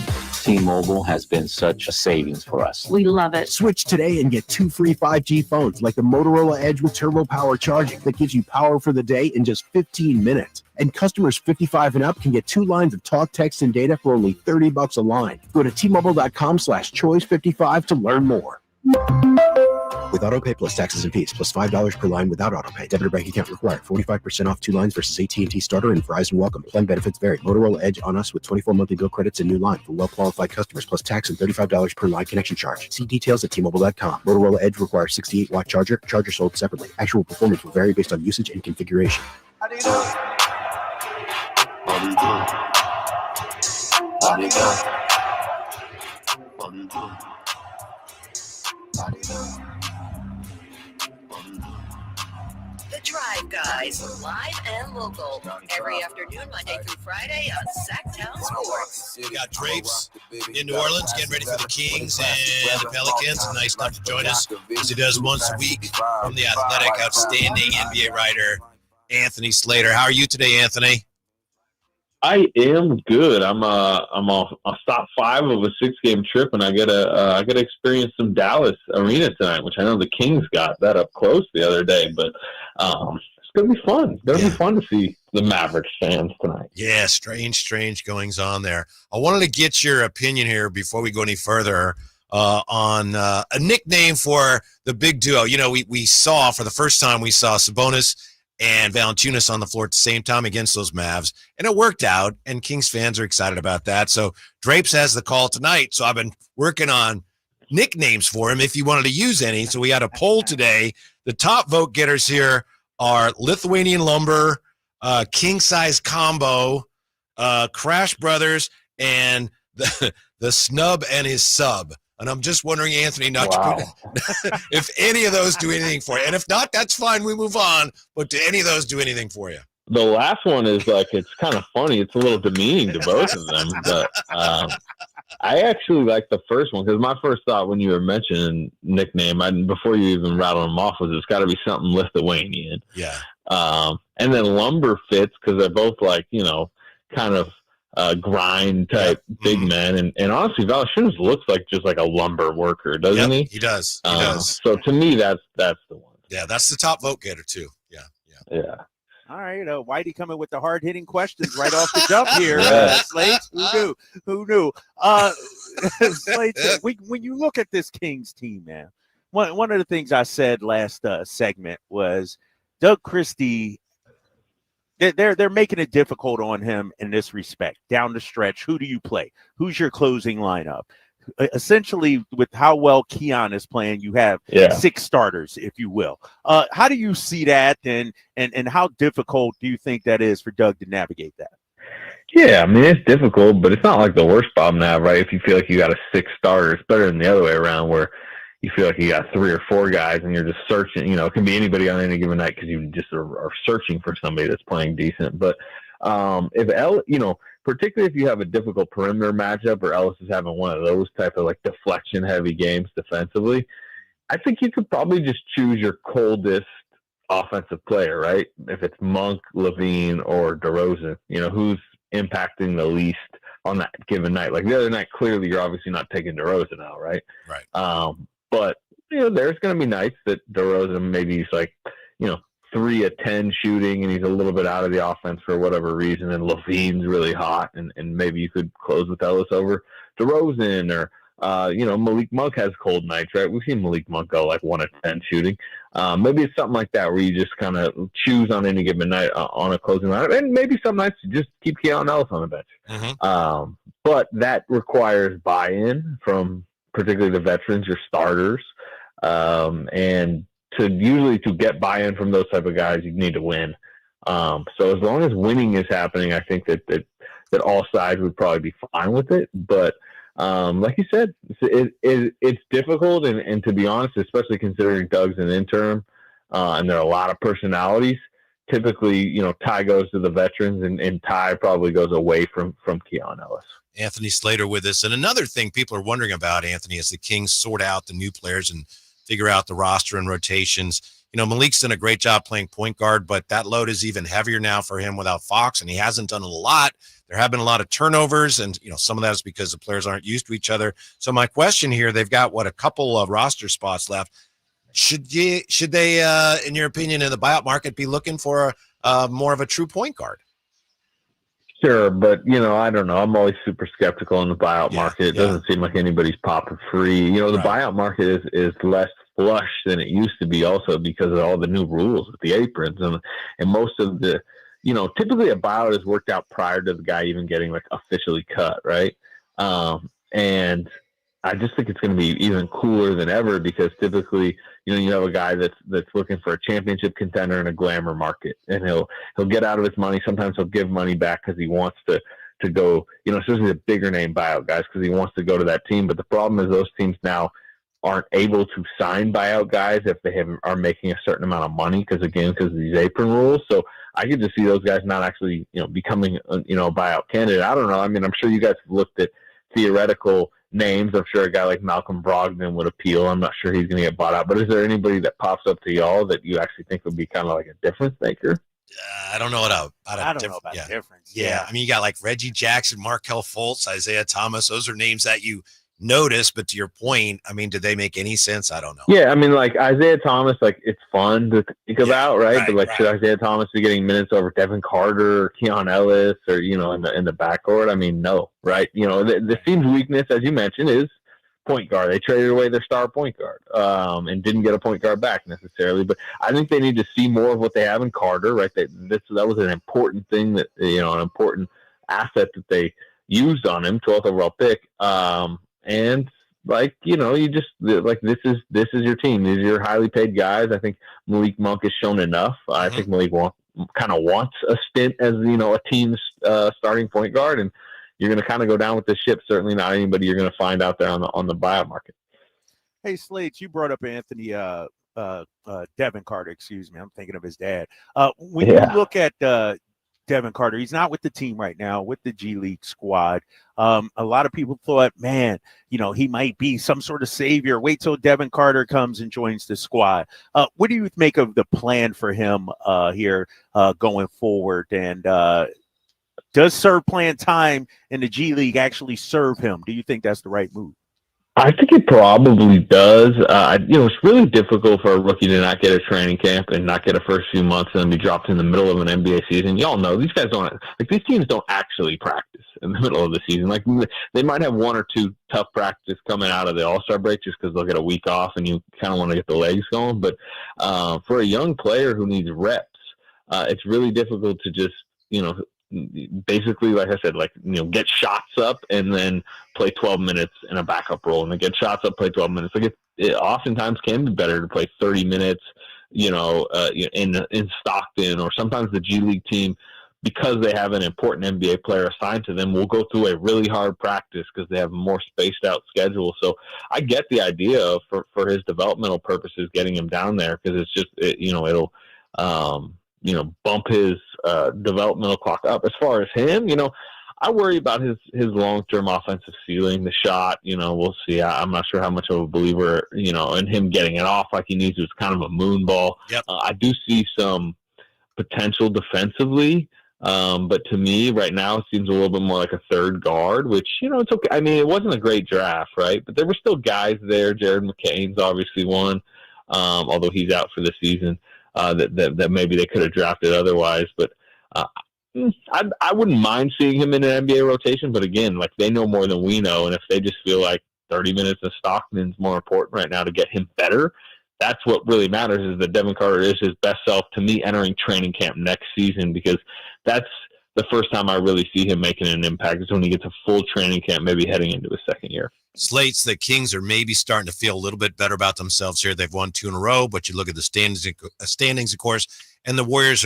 Speaker 23: T-Mobile has been such a savings for us.
Speaker 22: We love it. Switch today and get 2 free 5G phones like the Motorola Edge with Turbo Power charging that gives you power for the day in just 15 minutes. And customers 55 and up can get 2 lines of talk, text, and data for only $30 a line. Go to T-Mobile.com/choice55 to learn more. With AutoPay plus taxes and fees, plus $5 per line without AutoPay. Debit or bank account required. 45% off 2 lines versus AT&T Starter and Verizon Welcome. Plan benefits vary. Motorola Edge on us with 24 monthly bill credits and new line for well-qualified customers, plus tax and $35 per line connection charge. See details at T-Mobile.com. Motorola Edge requires 68-watt charger. Charger sold separately. Actual performance will vary based on usage and configuration.
Speaker 2: How do you do? How do you do? How do you do? How do you do?
Speaker 6: The Drive Guys, live and local, every afternoon, Monday through Friday on Sacktown Sports.
Speaker 8: We got Drapes in New Orleans getting ready for the Kings and the Pelicans. Nice enough to join us, as he does once a week, from the athletic, outstanding NBA writer, Anthony Slater. How are you today, Anthony?
Speaker 24: I am good. I'm on stop 5 of a 6-game trip, and I get to experience some Dallas arena tonight, which I know the Kings got that up close the other day. But it's gonna be fun. It's gonna be fun to see the Mavericks fans tonight.
Speaker 8: Yeah, strange goings on there. I wanted to get your opinion here before we go any further on a nickname for the big duo. You know, we saw for the first time Sabonis and Valanciunas on the floor at the same time against those Mavs, and it worked out, and Kings fans are excited about that. So Drapes has the call tonight, so I've been working on nicknames for him if he wanted to use any. So we had a poll today. The top vote getters here are Lithuanian Lumber, King Size Combo, Crash Brothers, and the Snub and his Sub. And I'm just wondering, Anthony, if any of those do anything for you. And if not, that's fine. We move on. But do any of those do anything for you?
Speaker 24: The last one is it's kind of funny. It's a little demeaning to both of them. But I actually like the first one, because my first thought when you were mentioning nickname, before you even rattled them off, was it's got to be something Lithuanian.
Speaker 8: Yeah.
Speaker 24: And then Lumber fits because they're both kind of grind type big men, and honestly, Valanciunas looks like just like a lumber worker, doesn't he?
Speaker 8: He does. He does.
Speaker 24: So to me, that's the one.
Speaker 8: Yeah, that's the top vote getter too.
Speaker 24: Yeah.
Speaker 9: All right, Whitey coming with the hard-hitting questions right off the jump here. Slate, who knew? Slate, when you look at this Kings team, man, one of the things I said last segment was Doug Christie. They're making it difficult on him in this respect. Down the stretch, who do you play? Who's your closing lineup? Essentially, with how well Keon is playing, you have 6 starters, if you will. How do you see that, and how difficult do you think that is for Doug to navigate that?
Speaker 24: Yeah, I mean, it's difficult, but it's not like the worst problem to have, right? If you feel like you got a 6 starter, it's better than the other way around where you feel like you got 3 or 4 guys and you're just searching. It can be anybody on any given night because you just are searching for somebody that's playing decent. But particularly if you have a difficult perimeter matchup or Ellis is having one of those type of like deflection-heavy games defensively, I think you could probably just choose your coldest offensive player, right? If it's Monk, Levine, or DeRozan, who's impacting the least on that given night. Like the other night, clearly you're obviously not taking DeRozan out, right?
Speaker 8: Right.
Speaker 24: But there's going to be nights that DeRozan maybe he's like, 3 of 10 shooting and he's a little bit out of the offense for whatever reason, and Levine's really hot, and maybe you could close with Ellis over DeRozan, or Malik Monk has cold nights, right? We've seen Malik Monk go like 1 of 10 shooting. Maybe it's something like that where you just kind of choose on any given night on a closing lineup, and maybe some nights you just keep Keon Ellis on the bench.
Speaker 8: Mm-hmm.
Speaker 24: But that requires buy-in from particularly the veterans, your starters, and to get buy-in from those type of guys, you need to win. So as long as winning is happening, I think that all sides would probably be fine with it. But like you said, it's difficult, and to be honest, especially considering Doug's an interim, and there are a lot of personalities. Typically, Ty goes to the veterans, and Ty probably goes away from Keon Ellis.
Speaker 8: Anthony Slater with us. And another thing people are wondering about, Anthony, as the Kings sort out the new players and figure out the roster and rotations. Malik's done a great job playing point guard, but that load is even heavier now for him without Fox, and he hasn't done a lot. There have been a lot of turnovers, and some of that is because the players aren't used to each other. So my question here, they've got a couple of roster spots left. Should they, in your opinion, in the buyout market, be looking for more of a true point guard?
Speaker 24: Sure, but I don't know. I'm always super skeptical in the buyout market. It doesn't seem like anybody's popping free. The buyout market is less flush than it used to be, also because of all the new rules with the aprons and most of the. Typically a buyout is worked out prior to the guy even getting like officially cut, right? And I just think it's going to be even cooler than ever because typically, you have a guy that's looking for a championship contender in a glamour market, and he'll get out of his money. Sometimes he'll give money back because he wants to go, especially the bigger name buyout guys, because he wants to go to that team. But the problem is those teams now aren't able to sign buyout guys if they are making a certain amount of money because of these apron rules. So I could just see those guys not actually, becoming a buyout candidate. I don't know. I mean, I'm sure you guys have looked at theoretical names. I'm sure a guy like Malcolm Brogdon would appeal. I'm not sure he's going to get bought out. But is there anybody that pops up to y'all that you actually think would be kind of like a difference maker?
Speaker 8: I don't know about
Speaker 9: difference.
Speaker 8: Yeah. I mean, you got like Reggie Jackson, Markelle Fultz, Isaiah Thomas. Those are names that you notice, but to your point, I mean, did they make any sense? I don't know.
Speaker 24: Yeah, I mean, like Isaiah Thomas, like it's fun to think about, right? But should Isaiah Thomas be getting minutes over Devin Carter or Keon Ellis or in the backcourt? I mean, no, right? The team's weakness, as you mentioned, is point guard. They traded away their star point guard and didn't get a point guard back necessarily. But I think they need to see more of what they have in Carter, right? That was an important thing that an important asset that they used on him, 12th overall pick. And you just like this is your team. These are your highly paid guys. I think Malik Monk has shown enough. I think Malik kind of wants a stint as a team's starting point guard, and you're going to kind of go down with this ship. Certainly not anybody you're going to find out there on the buyout market.
Speaker 9: Hey, Slates, you brought up Anthony Devin Carter. Excuse me, I'm thinking of his dad. When you look at Devin Carter, he's not with the team right now, with the G League squad. A lot of people thought, man, he might be some sort of savior. Wait till Devin Carter comes and joins the squad. What do you make of the plan for him here going forward? And does serve playing time in the G League actually serve him? Do you think that's the right move?
Speaker 24: I think it probably does. It's really difficult for a rookie to not get a training camp and not get a first few months and then be dropped in the middle of an NBA season. Y'all know these guys these teams don't actually practice in the middle of the season. Like they might have 1 or 2 tough practice coming out of the All-Star break just because they'll get a week off and you kind of want to get the legs going. But for a young player who needs reps, it's really difficult to just, basically, like I said, get shots up and then play 12 minutes in a backup role, and then get shots up, play 12 minutes. It oftentimes can be better to play 30 minutes, in Stockton, or sometimes the G League team because they have an important NBA player assigned to them, will go through a really hard practice because they have a more spaced out schedule. So I get the idea of, for his developmental purposes, getting him down there, because it's just, it'll, bump his developmental clock up. As far as him, I worry about his long-term offensive ceiling, the shot. We'll see. I'm not sure how much of a believer, in him getting it off like he needs to. It's kind of a moon ball.
Speaker 8: Yep.
Speaker 24: I do see some potential defensively, but to me right now it seems a little bit more like a third guard, which, it's okay. I mean, it wasn't a great draft, right? But there were still guys there. Jared McCain's obviously one, although he's out for the season, that maybe they could have drafted otherwise. But I wouldn't mind seeing him in an NBA rotation, but again, like, they know more than we know, and if they just feel like 30 minutes of Stockman's more important right now to get him better, that's what really matters, is that Devin Carter is his best self, to me, entering training camp next season, because that's the first time I really see him making an impact, is when he gets a full training camp, maybe heading into his second year.
Speaker 8: Slates, the Kings are maybe starting to feel a little bit better about themselves here. They've won 2 in a row, but you look at the standings, of course, and the Warriors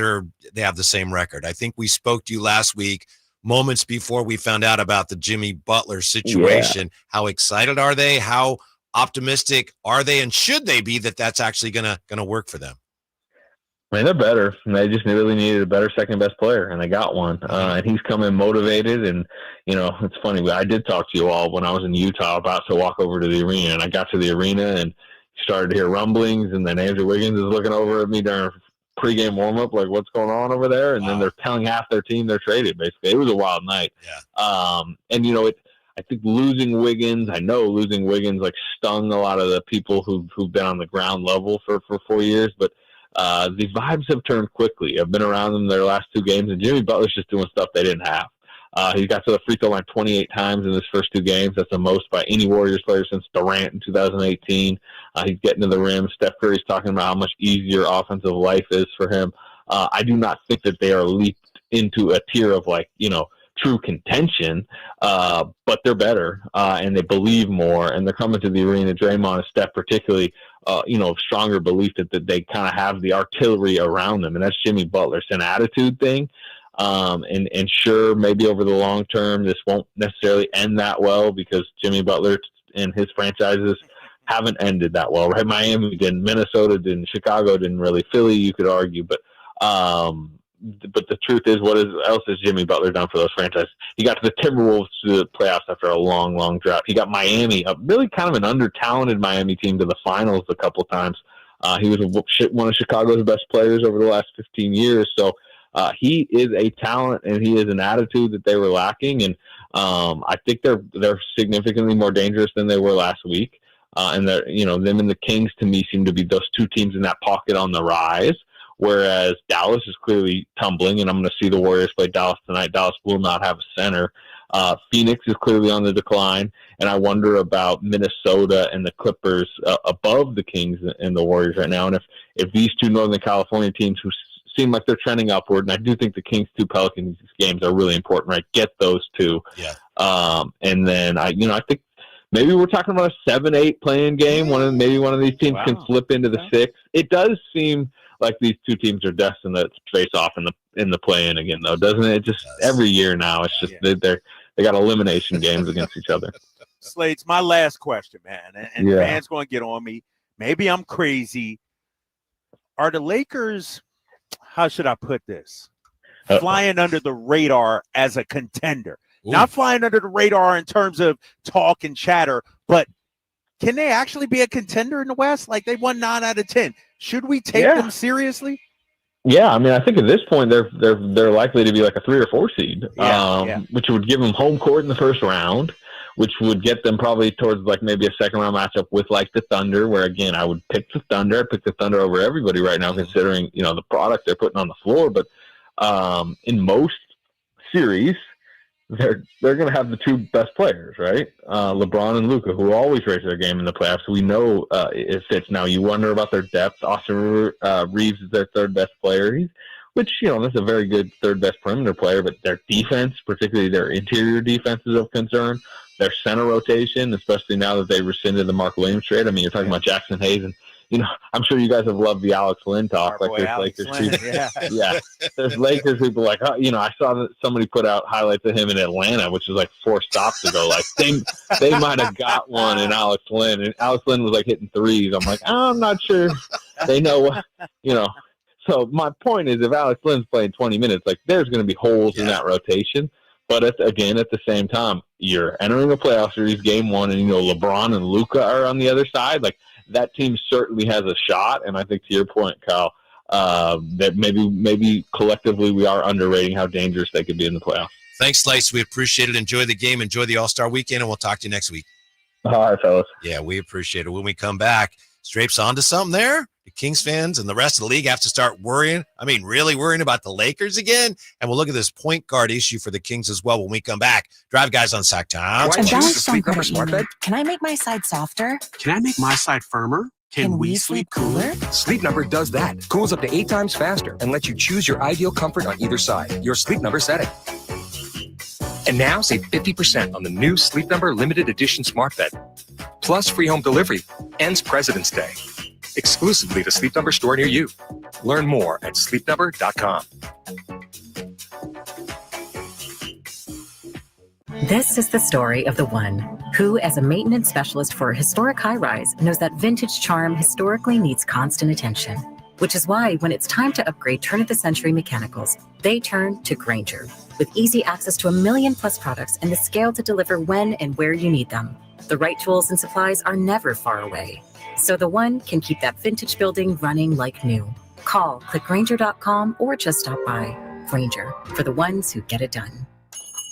Speaker 8: they have the same record. I think we spoke to you last week, moments before we found out about the Jimmy Butler situation. Yeah. How excited are they? How optimistic are they? And should they be that that's actually gonna work for them?
Speaker 24: I mean, they're better. They just really needed a better second best player, and they got one. And he's coming motivated. And, it's funny, I did talk to you all when I was in Utah about to walk over to the arena. And I got to the arena and started to hear rumblings. And then Andrew Wiggins is looking over at me during pregame warm-up, like, what's going on over there? And then they're telling half their team they're traded, basically. It was a wild night.
Speaker 8: Yeah.
Speaker 24: And, I think losing Wiggins, like, stung a lot of the people who've been on the ground level for 4 years. But the vibes have turned quickly. I've been around them their last 2 games, and Jimmy Butler's just doing stuff they didn't have. He got to the free throw line 28 times in his first 2 games. That's the most by any Warriors player since Durant in 2018. He's getting to the rim. Steph Curry's talking about how much easier offensive life is for him. I do not think that they are leaped into a tier of, like, true contention, but they're better, and they believe more, and they're coming to the arena. Draymond and Steph particularly, stronger belief that they kind of have the artillery around them, and that's Jimmy Butler. It's an attitude thing, and sure, maybe over the long term, this won't necessarily end that well, because Jimmy Butler and his franchises haven't ended that well, right? Miami didn't, Minnesota didn't, Chicago didn't really, Philly you could argue, but the truth is, what else has Jimmy Butler done for those franchises? He got to the Timberwolves to the playoffs after a long, long drought. He got Miami, really kind of an under-talented Miami team, to the finals a couple times. He was one of Chicago's best players over the last 15 years. So he is a talent, and he is an attitude that they were lacking. And I think they're significantly more dangerous than they were last week. And they're, them and the Kings, to me, seem to be those 2 teams in that pocket on the rise. Whereas Dallas is clearly tumbling, and I'm going to see the Warriors play Dallas tonight. Dallas will not have a center. Phoenix is clearly on the decline, and I wonder about Minnesota and the Clippers above the Kings and the Warriors right now. And if these 2 Northern California teams, who seem like they're trending upward, and I do think the Kings 2 Pelicans games are really important, right? Get those 2.
Speaker 8: Yeah.
Speaker 24: And then I think maybe we're talking about a 7-8 playing game. Maybe one of these teams can flip into the 6. It does seem like these 2 teams are destined to face off in the play-in again, though, doesn't it? Just every year now, it's just they got elimination games against each other.
Speaker 9: Slates, my last question, man, and fans going to get on me. Maybe I'm crazy. Are the Lakers, how should I put this, flying under the radar as a contender? Ooh. Not flying under the radar in terms of talk and chatter, but can they actually be a contender in the West? Like, they won 9 out of 10. Should we take them seriously?
Speaker 24: Yeah, I mean, I think at this point they're likely to be like a 3 or 4 seed, which would give them home court in the first round, which would get them probably towards like maybe a second round matchup with like the Thunder, where again I would pick the Thunder. I pick the Thunder over everybody right now, considering the product they're putting on the floor. But in most series, they're going to have the 2 best players, right? LeBron and Luka, who always raise their game in the playoffs. We know it fits. Now you wonder about their depth. Austin Reeves is their 3rd best player, which that's a very good 3rd best perimeter player. But their defense, particularly their interior defense, is of concern. Their center rotation, especially now that they rescinded the Mark Williams trade. I mean, you're talking about Jackson Hayes and I'm sure you guys have loved the Alex Lynn talk.
Speaker 9: Our
Speaker 24: Like
Speaker 9: boy
Speaker 24: there's
Speaker 9: Alex
Speaker 24: Lakers
Speaker 9: Lynn,
Speaker 24: people, yeah. There's Lakers people like, I saw that somebody put out highlights of him in Atlanta, which was like 4 stops ago. Like they might have got one in Alex Lynn, and Alex Lynn was like hitting threes. I'm like, I'm not sure they know what, So my point is, if Alex Lynn's playing 20 minutes, like there's going to be holes in that rotation. But at the same time, you're entering a playoff series, game 1, and LeBron and Luka are on the other side. Like that team certainly has a shot. And I think to your point, Kyle, that maybe collectively we are underrating how dangerous they could be in the playoffs.
Speaker 8: Thanks, Slice. We appreciate it. Enjoy the game. Enjoy the All-Star weekend, and we'll talk to you next week.
Speaker 24: All right, fellas.
Speaker 8: Yeah, we appreciate it. When we come back, Drapes onto something there. The Kings fans and the rest of the league have to start worrying. Really worrying about the Lakers again. And we'll look at this point guard issue for the Kings as well when we come back. Drive Guys on Sacktown.
Speaker 16: Can I make my side softer?
Speaker 3: Can I make my side firmer?
Speaker 16: Can we sleep cooler?
Speaker 4: Sleep Number does that. Cools up to 8 times faster and lets you choose your ideal comfort on either side. Your Sleep Number setting. And now save 50% on the new Sleep Number limited edition smart bed. Plus free home delivery. Ends President's Day. Exclusively the Sleep Number store near you. Learn more at sleepnumber.com.
Speaker 10: This is the story of the one who, as a maintenance specialist for a historic high-rise, knows that vintage charm historically needs constant attention. Which is why when it's time to upgrade turn-of-the-century mechanicals, they turn to Grainger. With easy access to 1 million+ products and the scale to deliver when and where you need them. The right tools and supplies are never far away. So the one can keep that vintage building running like new. Call, click Grainger.com, or just stop by. Grainger, for the ones who get it done.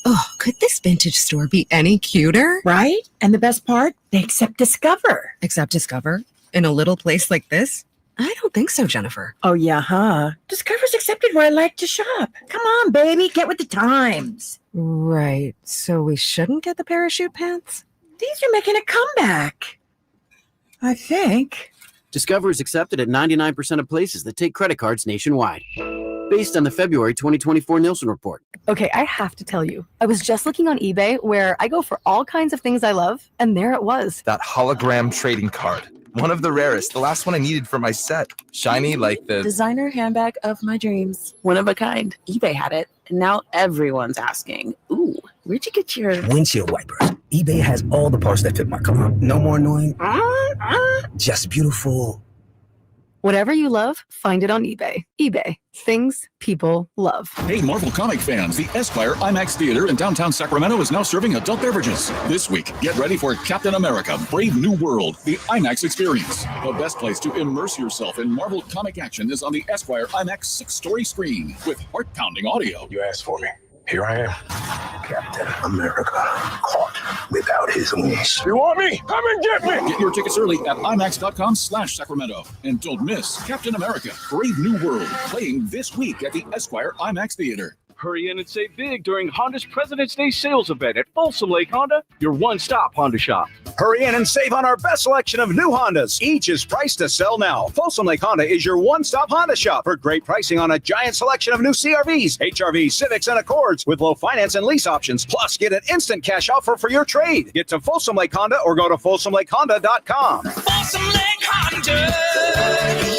Speaker 12: Oh, could this vintage store be any cuter? Right? And the best part? They accept Discover. Accept Discover? In a little place like this? I don't think so, Jennifer.
Speaker 25: Oh, yeah, huh? Discover's accepted where I like to shop. Come on, baby, get with the times.
Speaker 12: Right. So we shouldn't get the parachute pants?
Speaker 25: These are making a comeback. I think.
Speaker 26: Discover is accepted at 99% of places that take credit cards nationwide. Based on the February 2024 Nielsen report.
Speaker 27: Okay, I have to tell you, I was just looking on eBay where I go for all kinds of things I love, and there it was.
Speaker 28: That hologram trading card. One of the rarest. The last one I needed for my set. Shiny like the
Speaker 27: designer handbag of my dreams. One of a kind. eBay had it, and now everyone's asking, ooh, where'd you get your
Speaker 29: windshield wipers? eBay has all the parts that fit my car. No more annoying. Just beautiful.
Speaker 27: Whatever you love, find it on eBay. eBay. Things people love.
Speaker 5: Hey, Marvel comic fans, the Esquire IMAX Theater in downtown Sacramento is now serving adult beverages. This week, get ready for Captain America, Brave New World, the IMAX experience. The best place to immerse yourself in Marvel comic action is on the Esquire IMAX 6-story screen with heart-pounding audio.
Speaker 29: You asked for me. Here I am, Captain America, caught without his wings. You want me? Come and get me!
Speaker 5: Get your tickets early at IMAX.com/Sacramento. And don't miss Captain America, Brave New World, playing this week at the Esquire IMAX Theater.
Speaker 30: Hurry in and save big during Honda's President's Day sales event at Folsom Lake Honda, your one-stop Honda shop.
Speaker 31: Hurry in and save on our best selection of new Hondas. Each is priced to sell now. Folsom Lake Honda is your one-stop Honda shop for great pricing on a giant selection of new CRVs, HRVs, Civics, and Accords with low finance and lease options. Plus, get an instant cash offer for your trade. Get to Folsom Lake Honda or go to FolsomLakeHonda.com.
Speaker 32: Folsom Lake Honda,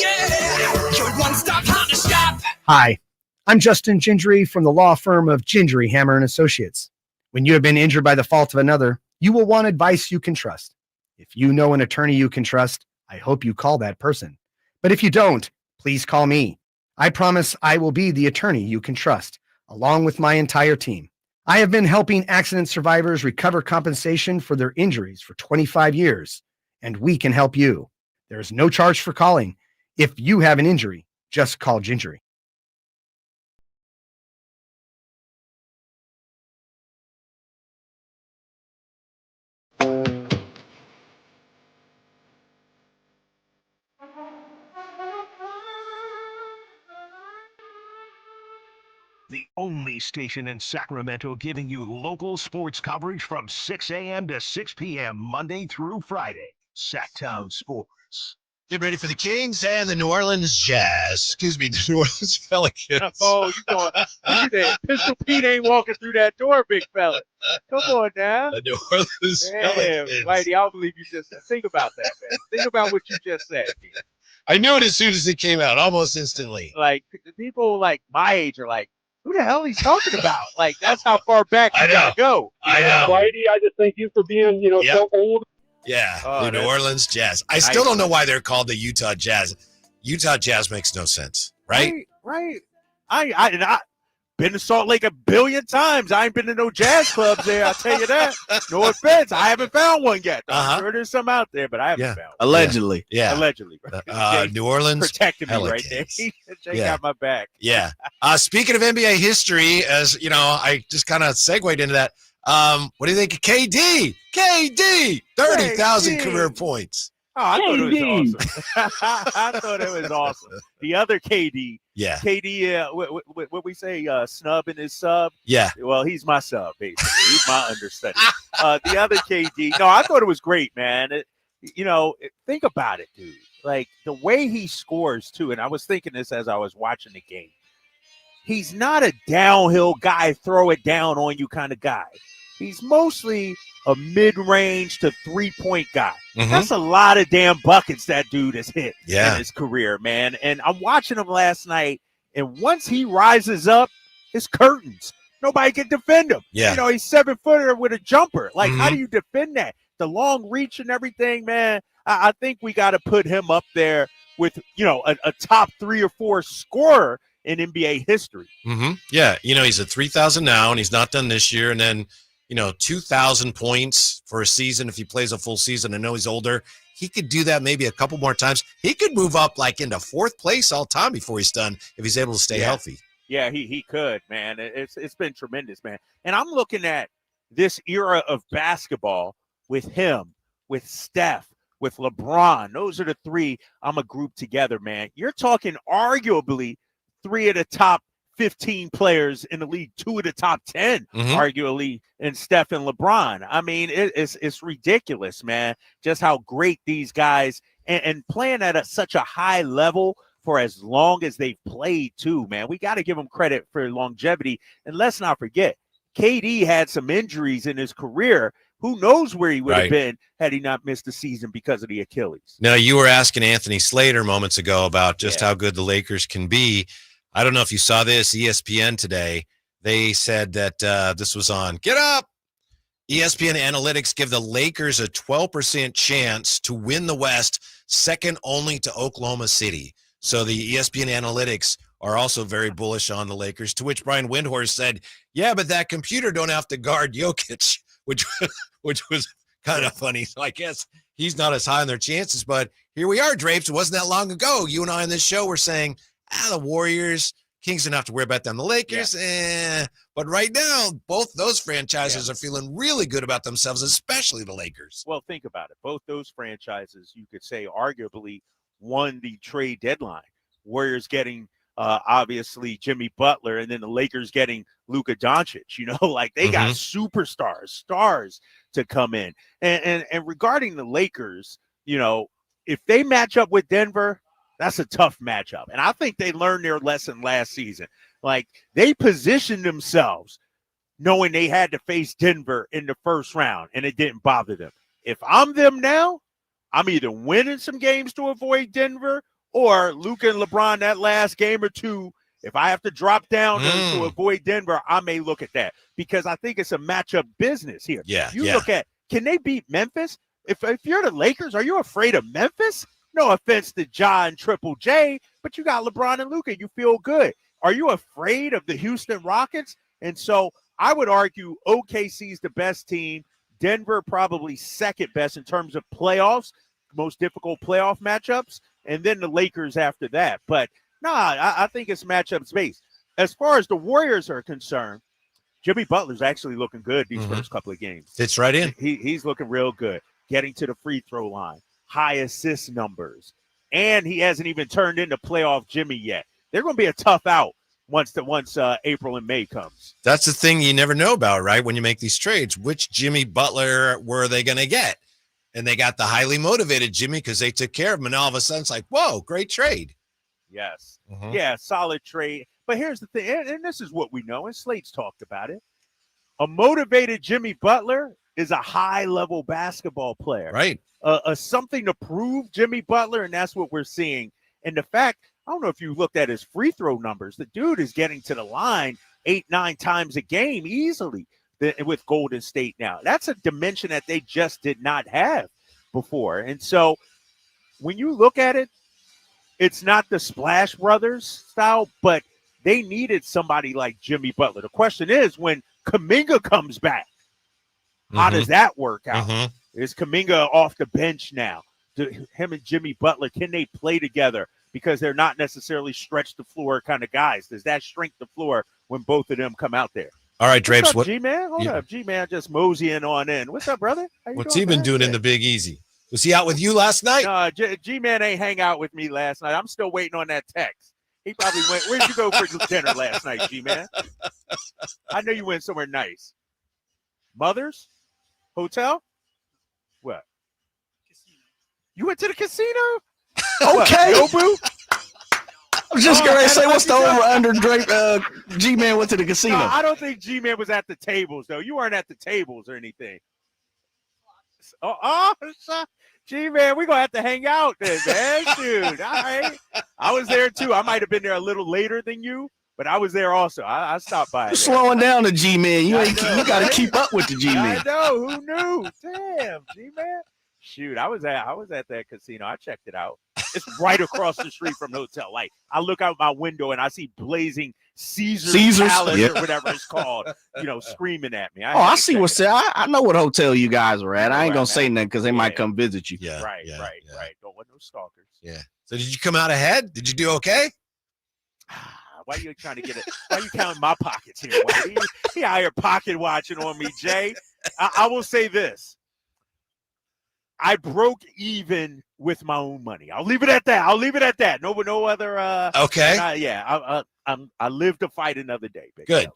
Speaker 32: yeah, your one-stop Honda shop.
Speaker 33: Hi, I'm Justin Gingery from the law firm of Gingery, Hammer and Associates. When you have been injured by the fault of another, you will want advice you can trust. If you know an attorney you can trust, I hope you call that person. But if you don't, please call me. I promise I will be the attorney you can trust, along with my entire team. I have been helping accident survivors recover compensation for their injuries for 25 years, and we can help you. There is no charge for calling. If you have an injury, just call Gingery.
Speaker 7: The only station in Sacramento giving you local sports coverage from 6 a.m. to 6 p.m. Monday through Friday. Sacktown Sports.
Speaker 8: Get ready for the Kings and the New Orleans Jazz. Excuse me, the New Orleans Pelicans.
Speaker 9: Oh, you going? Pistol Pete ain't walking through that door, big fella. Come on now.
Speaker 8: The New Orleans
Speaker 9: Damn,
Speaker 8: Pelicans.
Speaker 9: Whitey, I don't believe you just think about that, man. Think about what you just said.
Speaker 8: I knew it as soon as it came out, almost instantly.
Speaker 9: Like, people like my age are like, who the hell he's talking about? Like, that's how far back you gotta go.
Speaker 8: I know.
Speaker 29: Whitey, I just thank you for being, so old.
Speaker 8: Yeah,
Speaker 9: Oh,
Speaker 8: the New Orleans Jazz. I still don't know why they're called the Utah Jazz. Utah Jazz makes no sense, right?
Speaker 9: Right. I been to Salt Lake a billion times. I ain't been to no jazz clubs there. I'll tell you that. No offense. I haven't found one yet. I'm sure there's some out there, but I haven't found one.
Speaker 1: Allegedly.
Speaker 8: Yeah.
Speaker 9: Allegedly.
Speaker 8: New Orleans
Speaker 9: protected me
Speaker 8: Pelicans.
Speaker 9: right there. Jay
Speaker 8: Yeah.
Speaker 9: got my back.
Speaker 8: Yeah. Speaking of NBA history, as you know, I just kind of segued into that. What do you think of KD? KD, 30,000 career points.
Speaker 9: Oh, I thought it was awesome. I thought it was awesome. The other KD.
Speaker 8: Yeah.
Speaker 9: KD, what we say, snub in his sub?
Speaker 8: Yeah.
Speaker 9: Well, he's my sub, basically. He's my understudy. The other KD. No, I thought it was great, man. Think about it, dude. Like, the way he scores, too, and I was thinking this as I was watching the game. He's not a downhill guy, throw it down on you kind of guy. He's mostly a mid-range to three-point guy.
Speaker 8: Mhm.
Speaker 9: That's a lot of damn buckets that dude has hit
Speaker 8: Yeah.
Speaker 9: in his career, man. And I'm watching him last night, and once he rises up, it's curtains. Nobody can defend him.
Speaker 8: Yeah.
Speaker 9: He's 7-footer with a jumper. Like, how
Speaker 8: Mhm.
Speaker 9: do you defend that? The long reach and everything, man. I think we got to put him up there with, a top 3 or 4 scorer in NBA history.
Speaker 8: Mm-hmm. Yeah. He's at 3,000 now, and he's not done this year. And then, 2,000 points for a season if he plays a full season. I know he's older. He could do that maybe a couple more times. He could move up like into 4th place all time before he's done if he's able to stay healthy.
Speaker 9: Yeah, he could, man. It's been tremendous, man. And I'm looking at this era of basketball with him, with Steph, with LeBron. Those are the 3 I'm a group together, man. You're talking arguably 3 of the top 15 players in the league, 2 of the top 10, arguably, and Steph and LeBron. I mean, it's ridiculous, man, just how great these guys and playing at such a high level for as long as they've played, too, man. We got to give them credit for longevity. And let's not forget, KD had some injuries in his career. Who knows where he would have been had he not missed the season because of the Achilles.
Speaker 8: Now, you were asking Anthony Slater moments ago about just how good the Lakers can be. I don't know if you saw this, ESPN today. They said that this was on Get Up. ESPN analytics give the Lakers a 12% chance to win the West, second only to Oklahoma City. So the ESPN analytics are also very bullish on the Lakers, to which Brian Windhorst said, yeah, but that computer don't have to guard Jokic, which was kind of funny. So I guess he's not as high on their chances, but here we are, Drapes. It wasn't that long ago. You and I on this show were saying, the Warriors, Kings don't have to worry about them. The Lakers, But right now, both those franchises are feeling really good about themselves, especially the Lakers.
Speaker 9: Well, think about it. Both those franchises, you could say, arguably won the trade deadline. Warriors getting, obviously, Jimmy Butler, and then the Lakers getting Luka Doncic. Like they got superstars, stars to come in. And regarding the Lakers, if they match up with Denver, that's a tough matchup. And I think they learned their lesson last season. Like, they positioned themselves knowing they had to face Denver in the first round, and it didn't bother them. If I'm them now, I'm either winning some games to avoid Denver, or Luka and LeBron that last game or 2, if I have to drop down to avoid Denver, I may look at that. Because I think it's a matchup business here. Look at, can they beat Memphis? If you're the Lakers, are you afraid of Memphis? No offense to John Triple J, but you got LeBron and Luka. You feel good. Are you afraid of the Houston Rockets? And so I would argue OKC's the best team. Denver probably second best in terms of playoffs, most difficult playoff matchups, and then the Lakers after that. But I think it's matchups based. As far as the Warriors are concerned, Jimmy Butler's actually looking good these first couple of games.
Speaker 8: Fits right in.
Speaker 9: He's looking real good, getting to the free throw line. High assist numbers, and he hasn't even turned into playoff Jimmy yet. They're going to be a tough out once April and May comes.
Speaker 8: That's the thing you never know about, right? When you make these trades, which Jimmy Butler were they going to get? and they got the highly motivated Jimmy because they took care of him. And all of a sudden, it's like, whoa, great trade.
Speaker 9: Yes.
Speaker 8: Mhm.
Speaker 9: Yeah, solid trade. But here's the thing, and this is what we know, and Slate's talked about it. A motivated Jimmy Butler is a high-level basketball player.
Speaker 8: Right.
Speaker 9: Something to prove Jimmy Butler, and that's what we're seeing. And the fact, I don't know if you looked at his free throw numbers. The dude is getting to the line 8-9 times a game easily with Golden State now. That's a dimension that they just did not have before. And so when you look at it, it's not the Splash Brothers style, but they needed somebody like Jimmy Butler. The question is, when Kuminga comes back, how does that work out? Is Kuminga off the bench now? Him and Jimmy Butler, can they play together? Because they're not necessarily stretch the floor kind of guys. Does that shrink the floor when both of them come out there?
Speaker 8: All right, Drapes.
Speaker 9: What's up, G-Man? Hold up. G-Man just moseying on in. What's up, brother?
Speaker 8: What's he been doing in the Big Easy? Was he out with you last night?
Speaker 9: No, G-Man ain't hang out with me last night. I'm still waiting on that text. He probably went, where'd you go for dinner last night, G-Man? I know you went somewhere nice. Mother's? Hotel? What? You went to the casino?
Speaker 1: Okay.
Speaker 9: Nobu?
Speaker 1: I was just going to say, what's the over-under Drape? G-Man went to the casino.
Speaker 9: No, I don't think G-Man was at the tables, though. You weren't at the tables or anything. G-Man, we're going to have to hang out then, man. Dude, all right. I was there, too. I might have been there a little later than you, but I was there also. I stopped by.
Speaker 1: You're slowing down the G-Man. You got to keep up with the G-Man.
Speaker 9: I know. Who knew? Damn, G-Man. Shoot, I was at that casino. I checked it out. It's right across the street from the hotel. Like, I look out my window and I see blazing Caesar's Palace or whatever it's called, screaming at me.
Speaker 1: I see what's there. I know what hotel you guys were at. I ain't going to say nothing because they might come visit you.
Speaker 8: Yeah.
Speaker 9: Right. Don't want no stalkers.
Speaker 8: Yeah. So did you come out ahead? Did you do okay?
Speaker 9: Why are you trying to get it? Why are you counting my pockets here? He out here pocket watching on me, Jay. I will say this. I broke even with my own money. I'll leave it at that. No other.
Speaker 8: Okay.
Speaker 9: I live to fight another day.
Speaker 8: Good.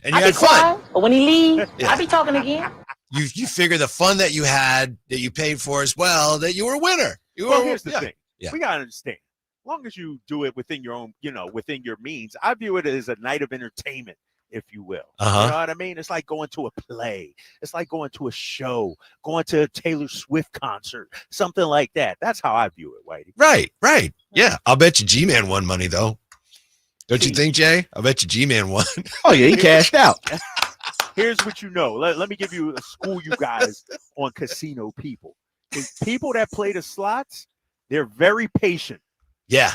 Speaker 8: And you
Speaker 25: I
Speaker 8: had
Speaker 25: be
Speaker 8: fun.
Speaker 25: quiet, but when he leave, I be talking again.
Speaker 8: You figure the fun that you had, that you paid for as well, that you were a winner.
Speaker 9: Here's the thing.
Speaker 8: Yeah.
Speaker 9: We gotta understand. As long as you do it within your own, within your means, I view it as a night of entertainment, if you will. You know what I mean? It's like going to a play. It's like going to a show, going to a Taylor Swift concert, something like that. That's how I view it, Whitey.
Speaker 8: Right. Yeah. I'll bet you G-Man won money, though. Don't you think, Jay? I'll bet you G-Man won.
Speaker 1: Oh, yeah, he cashed out.
Speaker 9: Here's what you know. Let me give you a school you guys on casino people. The people that play the slots, they're very patient.
Speaker 8: Yeah.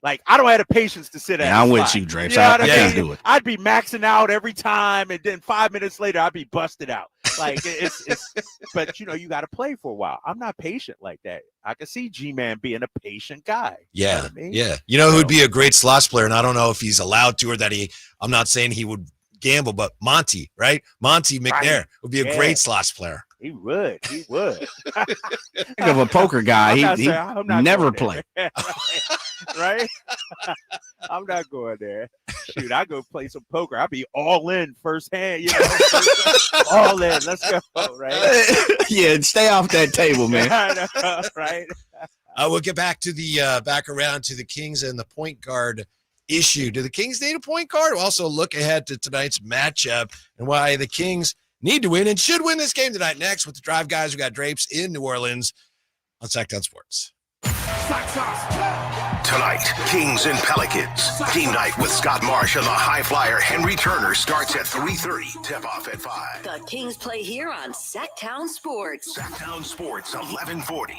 Speaker 9: Like, I don't have the patience to sit at.
Speaker 1: Yeah, I'm with you, Drapes.
Speaker 9: You know
Speaker 1: I
Speaker 9: mean?
Speaker 1: can't do it.
Speaker 9: I'd be maxing out every time, and then 5 minutes later, I'd be busted out. Like, but you got to play for a while. I'm not patient like that. I can see G-Man being a patient guy.
Speaker 8: Yeah.
Speaker 9: You know what I mean?
Speaker 8: Yeah. You know who'd be a great slots player, and I don't know if he's allowed to or that I'm not saying he would gamble, but Monty, right? Monty McNair would be a great slots player.
Speaker 9: He would.
Speaker 1: Think of a poker guy. He never play.
Speaker 9: Right? I'm not going there. Shoot, I go play some poker. I'll be all in first hand, all in. Let's go, right?
Speaker 1: Yeah, stay off that table, man.
Speaker 9: I know, right?
Speaker 8: We'll get back to the back around to the Kings and the point guard issue. Do the Kings need a point guard? We'll also look ahead to tonight's matchup and why the Kings need to win and should win this game tonight. Next, with the Drive Guys, we got Drapes in New Orleans on Sacktown Sports.
Speaker 7: Tonight, Kings and Pelicans. Game night with Scott Marsh and the high flyer Henry Turner starts at 3:30. Tip off at 5.
Speaker 6: The Kings play here on Sacktown Sports.
Speaker 7: Sacktown Sports, 1140.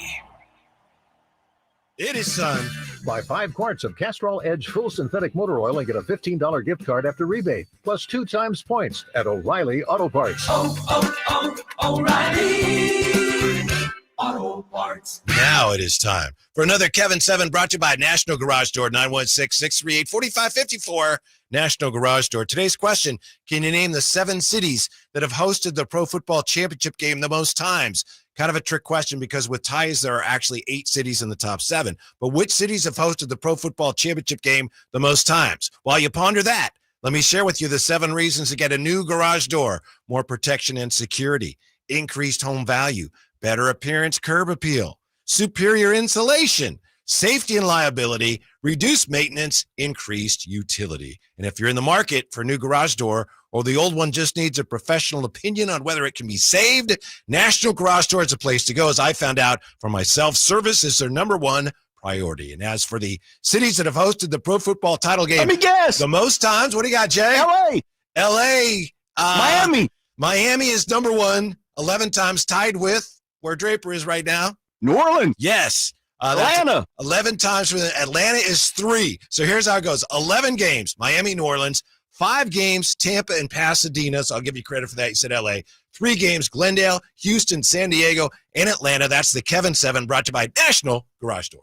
Speaker 8: It is sun.
Speaker 2: Buy 5 quarts of Castrol Edge full synthetic motor oil and get a $15 gift card after rebate, plus 2 times points at O'Reilly Auto Parts.
Speaker 32: O'Reilly Auto Parts.
Speaker 8: Now it is time for another Kevin 7 brought to you by National Garage Door, 916-638-4554. National Garage Door. Today's question, can you name the 7 cities that have hosted the Pro Football Championship game the most times? Kind of a trick question because with ties, there are actually 8 cities in the top 7. But which cities have hosted the Pro Football Championship game the most times? While you ponder that, let me share with you the 7 reasons to get a new garage door, more protection and security. increased home value, better appearance, curb appeal, superior insulation, safety and liability, reduced maintenance, increased utility. And if you're in the market for a new garage door, or the old one just needs a professional opinion on whether it can be saved, National Garage Door is the place to go. As I found out for myself, service is their number one priority. And as for the cities that have hosted the pro football title game,
Speaker 1: Let me guess.
Speaker 8: the most times, what do you got, Jay? LA.
Speaker 1: Miami.
Speaker 8: Miami is number one, 11 times, tied with where Draper is right now.
Speaker 1: New Orleans.
Speaker 8: Yes.
Speaker 1: Atlanta.
Speaker 8: 11 times for Atlanta is 3. So here's how it goes. 11 games, Miami, New Orleans. 5 games, Tampa and Pasadena. So I'll give you credit for that. You said LA. 3 games, Glendale, Houston, San Diego, and Atlanta. That's the Kevin 7 brought to you by National Garage Door.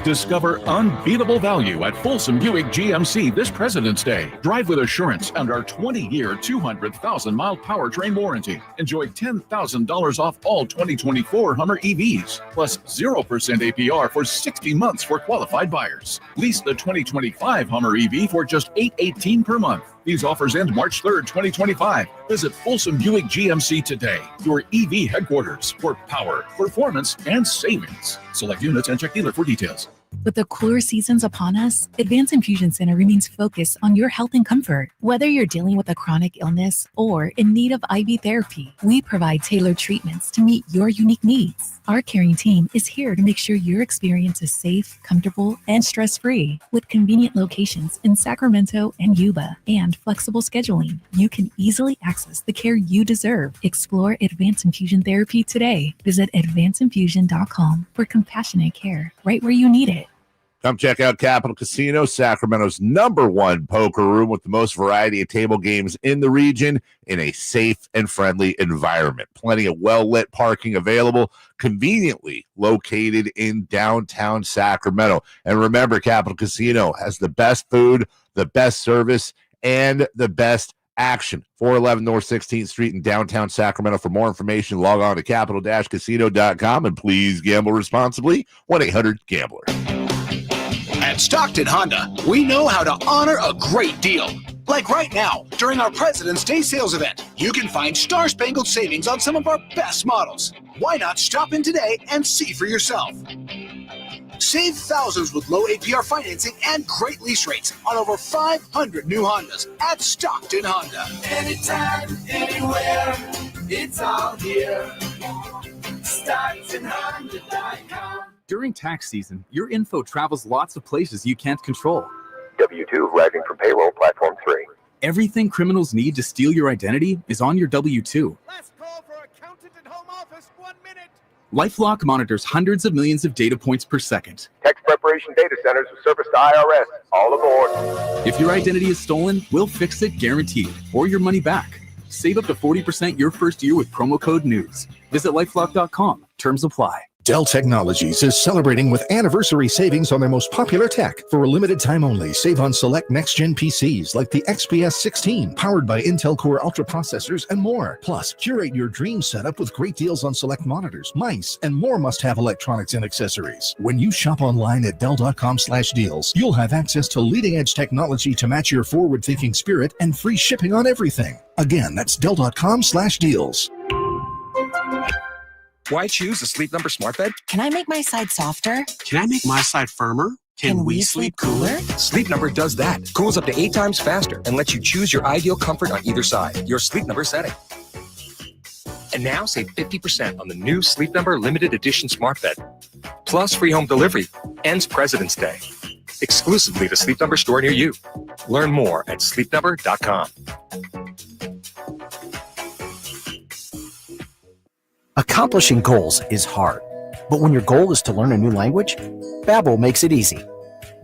Speaker 5: Discover unbeatable value at Folsom Buick GMC this President's Day. Drive with assurance and our 20-year, 200,000-mile powertrain warranty. Enjoy $10,000 off all 2024 Hummer EVs, plus 0% APR for 60 months for qualified buyers. Lease the 2025 Hummer EV for just $818 per month. These offers end March 3rd, 2025. Visit Folsom Buick GMC today, your EV headquarters for power, performance, and savings. Select units and check dealer for details.
Speaker 3: With the cooler seasons upon us, Advanced Infusion Center remains focused on your health and comfort. Whether you're dealing with a chronic illness or in need of IV therapy, we provide tailored treatments to meet your unique needs. Our caring team is here to make sure your experience is safe, comfortable, and stress-free. With convenient locations in Sacramento and Yuba and flexible scheduling, you can easily access the care you deserve. Explore Advanced Infusion Therapy today. Visit advancedinfusion.com for compassionate care right where you need it.
Speaker 11: Come check out Capital Casino, Sacramento's #1 poker room with the most variety of table games in the region in a safe and friendly environment. Plenty of well-lit parking available, conveniently located in downtown Sacramento. And remember, Capital Casino has the best food, the best service, and the best action. 411 North 16th Street in downtown Sacramento. For more information, log on to capital-casino.com and please gamble responsibly. 1-800-GAMBLER.
Speaker 13: At Stockton Honda, we know how to honor a great deal. Like right now, during our President's Day sales event, you can find star-spangled savings on some of our best models. Why not stop in today and see for yourself? Save thousands with low APR financing and great lease rates on over 500 new Hondas at Stockton Honda.
Speaker 32: Anytime, anywhere, it's all here. StocktonHonda.com.
Speaker 14: During tax season, your info travels lots of places you can't control.
Speaker 15: W-2 arriving from payroll platform 3.
Speaker 14: Everything criminals need to steal your identity is on your W-2.
Speaker 32: Last call for accountant and home office, 1 minute.
Speaker 14: LifeLock monitors hundreds of millions of data points per second.
Speaker 15: Text preparation data centers with service to IRS. All aboard.
Speaker 14: If your identity is stolen, we'll fix it guaranteed, or your money back. Save up to 40% your first year with promo code NEWS. Visit LifeLock.com. Terms apply.
Speaker 7: Dell Technologies is celebrating with anniversary savings on their most popular tech. For a limited time only, save on select next-gen PCs like the XPS 16, powered by Intel Core Ultra processors and more. Plus, curate your dream setup with great deals on select monitors, mice, and more must-have electronics and accessories. When you shop online at Dell.com/deals, you'll have access to leading-edge technology to match your forward-thinking spirit and free shipping on everything. Again, that's Dell.com/deals.
Speaker 4: Why choose a Sleep Number smart bed?
Speaker 12: Can I make my side softer?
Speaker 13: Can I make my side firmer?
Speaker 12: Can we sleep cooler?
Speaker 4: Sleep Number does that. Cools up to 8 times faster and lets you choose your ideal comfort on either side. Your Sleep Number setting. And now save 50% on the new Sleep Number limited edition smart bed. Plus free home delivery. Ends President's Day. Exclusively the Sleep Number store near you. Learn more at sleepnumber.com.
Speaker 17: Accomplishing goals is hard, but when your goal is to learn a new language, Babbel makes it easy.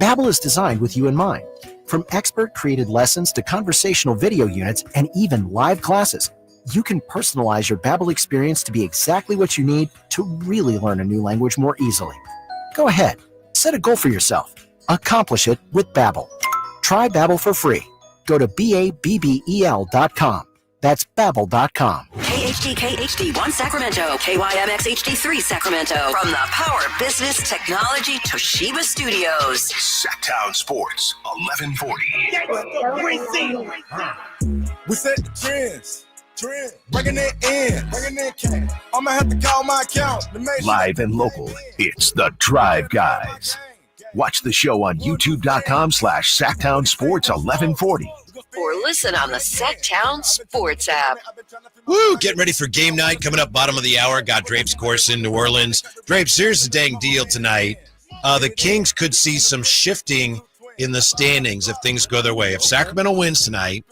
Speaker 17: Babbel is designed with you in mind. From expert-created lessons to conversational video units and even live classes, you can personalize your Babbel experience to be exactly what you need to really learn a new language more easily. Go ahead, set a goal for yourself. Accomplish it with Babbel. Try Babbel for free. Go to BABBEL.com. That's Babbel.com.
Speaker 6: KHD1 Sacramento, KYMX HD3 Sacramento. From the Power Business Technology Toshiba Studios.
Speaker 7: Sacktown Sports, 1140.
Speaker 32: With set the trends.
Speaker 29: Bringing it in cash. I'ma have to call my account.
Speaker 10: Live and local, it's the Drive Guys. Watch the show on youtube.com/Sacktown Sports 1140.
Speaker 6: Or listen on the Sacktown Sports app.
Speaker 8: Woo! Getting ready for game night coming up bottom of the hour. Got Drapes course in New Orleans. Drapes, here's the dang deal tonight. The Kings could see some shifting in the standings if things go their way. If Sacramento wins tonight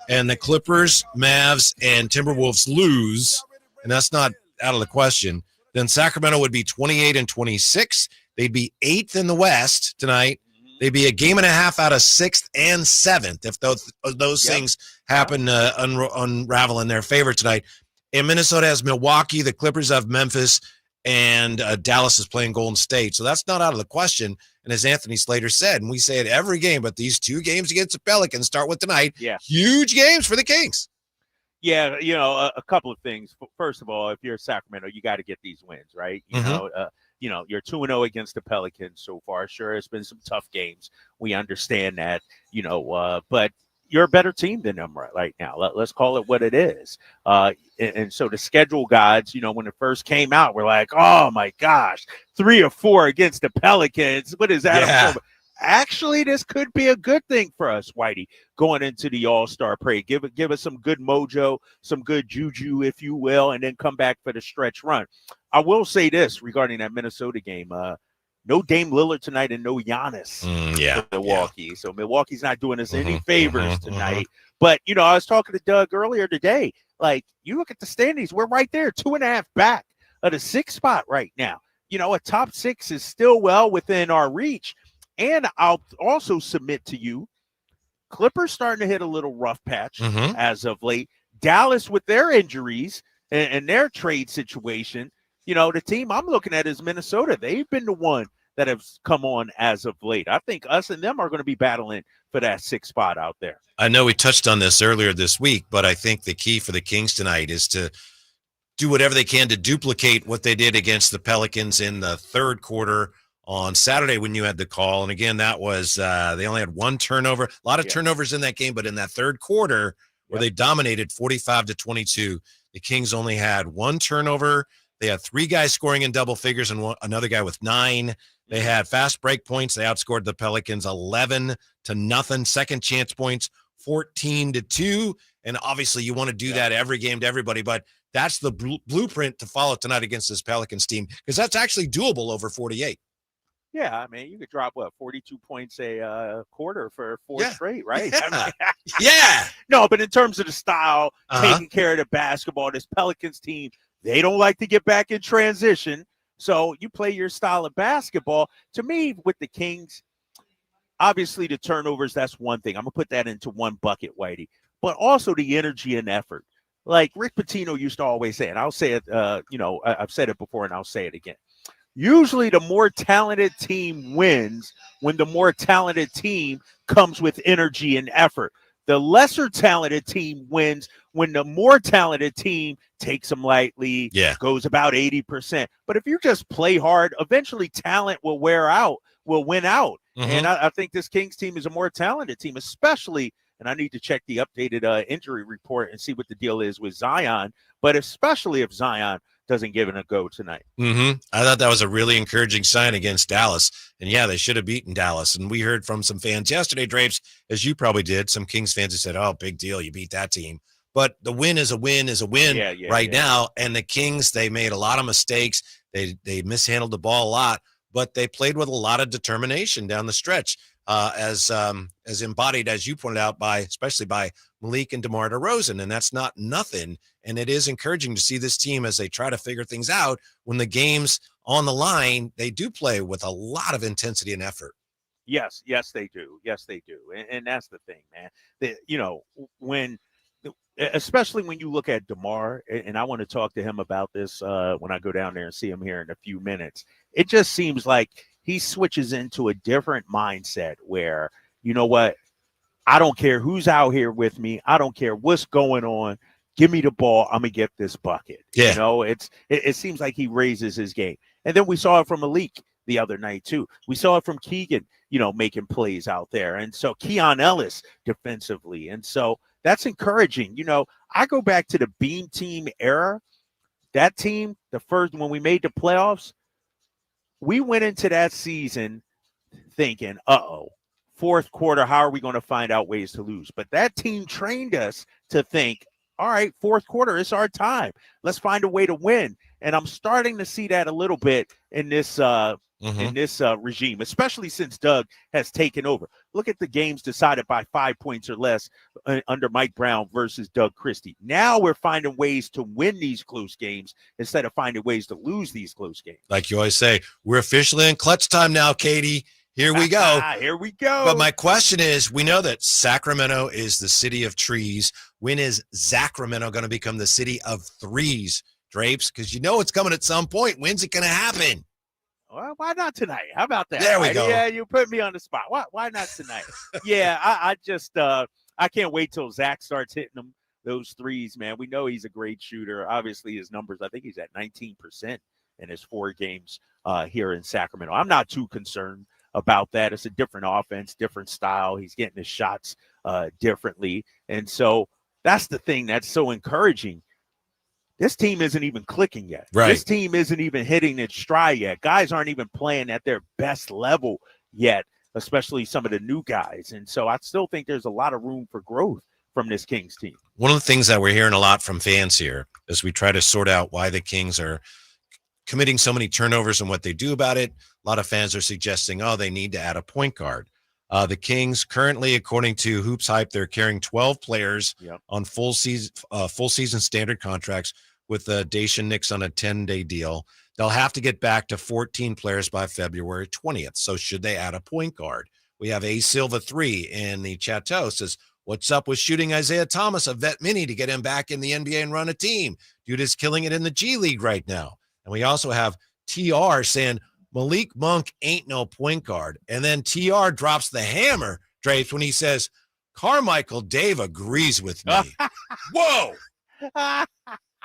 Speaker 8: and the Clippers, Mavs, and Timberwolves lose, and that's not out of the question, then Sacramento would be 28 and 26. They'd be 8th in the West tonight. They'd be a game and a half out of 6th and 7th if those things happen to unravel in their favor tonight. And Minnesota has Milwaukee. The Clippers have Memphis. And Dallas is playing Golden State. So that's not out of the question. And as Anthony Slater said, and we say it every game, but these 2 games against the Pelicans start with tonight.
Speaker 9: Yeah.
Speaker 8: Huge games for the Kings.
Speaker 9: Yeah, a couple of things. First of all, if you're Sacramento, you got to get these wins, right? You know, you're 2-0 against the Pelicans so far. Sure, it's been some tough games. We understand that, but you're a better team than them right now. Let's call it what it is. And so the schedule gods, when it first came out, we're like, oh my gosh, 3 or 4 against the Pelicans. What is that?
Speaker 8: Yeah.
Speaker 9: Actually, this could be a good thing for us, Whitey, going into the All-Star break. Give us some good mojo, some good juju, if you will, and then come back for the stretch run. I will say this regarding that Minnesota game. No Dame Lillard tonight and no Giannis for Milwaukee. Yeah. So Milwaukee's not doing us any favors tonight. But, I was talking to Doug earlier today. Like, you look at the standings, we're right there, 2.5 back of the 6th spot right now. A top 6 is still well within our reach. And I'll also submit to you, Clippers starting to hit a little rough patch as of late. Dallas with their injuries and their trade situation. The team I'm looking at is Minnesota. They've been the one that have come on as of late. I think us and them are going to be battling for that 6th spot out there.
Speaker 8: I know we touched on this earlier this week, but I think the key for the Kings tonight is to do whatever they can to duplicate what they did against the Pelicans in the 3rd quarter on Saturday when you had the call. And again, that was they only had 1 turnover, a lot of turnovers in that game, but in that 3rd quarter where they dominated 45-22, the Kings only had 1 turnover. They had 3 guys scoring in double figures and another guy with 9. They had fast break points. They outscored the Pelicans 11-0. Second chance points 14-2. And obviously you want to do that every game to everybody, but that's the blueprint to follow tonight against this Pelicans team, because that's actually doable over 48.
Speaker 9: Yeah, I mean, you could drop 42 points a quarter for 4 straight, right? I mean, No, but in terms of the style, taking care of the basketball, this Pelicans team, they don't like to get back in transition. So you play your style of basketball. To me, with the Kings, obviously the turnovers, that's one thing. I'm going to put that into one bucket, Whitey. But also the energy and effort. Like Rick Pitino used to always say, and I'll say it, I've said it before and I'll say it again. Usually the more talented team wins when the more talented team comes with energy and effort. The lesser talented team wins when the more talented team takes them lightly, goes about 80%. But if you just play hard, eventually talent will wear out, will win out. And I think this Kings team is a more talented team, especially, and I need to check the updated injury report and see what the deal is with Zion, but especially if Zion doesn't give it a go tonight.
Speaker 8: I thought that was a really encouraging sign against Dallas. And they should have beaten Dallas. And we heard from some fans yesterday, Drapes, as you probably did, some Kings fans who said, oh, big deal, you beat that team. But the win is a win right now. And the Kings, they made a lot of mistakes. They mishandled the ball a lot, but they played with a lot of determination down the stretch, as embodied, as you pointed out, especially by Malik and DeMar DeRozan. And that's not nothing. And it is encouraging to see this team as they try to figure things out. When the game's on the line, they do play with a lot of intensity and effort.
Speaker 9: Yes, they do. Yes, they do. And that's the thing, man. Especially when you look at DeMar, and I want to talk to him about this when I go down there and see him here in a few minutes. It just seems like he switches into a different mindset where, you know what, I don't care who's out here with me. I don't care what's going on. Give me the ball. I'm going to get this bucket.
Speaker 8: Yeah.
Speaker 9: It seems like he raises his game. And then we saw it from Malik the other night too. We saw it from Keegan, making plays out there. And so Keon Ellis defensively. And so that's encouraging. I go back to the Beam Team era. That team, the first when we made the playoffs, we went into that season thinking, fourth quarter, how are we going to find out ways to lose? But that team trained us to think, all right, fourth quarter, it's our time. Let's find a way to win. And I'm starting to see that a little bit in this regime, especially since Doug has taken over. Look at the games decided by 5 points or less under Mike Brown versus Doug Christie. Now we're finding ways to win these close games instead of finding ways to lose these close games.
Speaker 8: Like you always say, we're officially in clutch time now, Katie. Here we go.
Speaker 9: Here we go.
Speaker 8: But my question is, we know that Sacramento is the city of trees. When is Sacramento going to become the city of threes, Drapes? Because it's coming at some point. When's it going to happen?
Speaker 9: Well, why not tonight? How about that?
Speaker 8: There we go.
Speaker 9: Yeah, you put me on the spot. Why not tonight? Yeah, I just I can't wait till Zach starts hitting those threes, man. We know he's a great shooter. Obviously, his numbers, I think he's at 19% in his 4 games here in Sacramento. I'm not too concerned about that. It's a different offense, different style. He's getting his shots differently. And so that's the thing that's so encouraging. This team isn't even clicking yet.
Speaker 8: Right.
Speaker 9: This team isn't even hitting its stride yet. Guys aren't even playing at their best level yet, especially some of the new guys. And so I still think there's a lot of room for growth from this Kings team.
Speaker 8: One of the things that we're hearing a lot from fans here as we try to sort out why the Kings are committing so many turnovers and what they do about it, a lot of fans are suggesting, they need to add a point guard. The Kings currently, according to Hoops Hype, they're carrying 12 players on full season standard contracts with Dacian Nix on a 10-day deal. They'll have to get back to 14 players by February 20th. So should they add a point guard? We have A Silva 3 in the Chateau says, what's up with shooting Isaiah Thomas, a vet mini, to get him back in the NBA and run a team? Dude is killing it in the G League right now. And we also have TR saying, Malik Monk ain't no point guard. And then TR drops the hammer, Drapes, when he says, Carmichael Dave agrees with me. Whoa!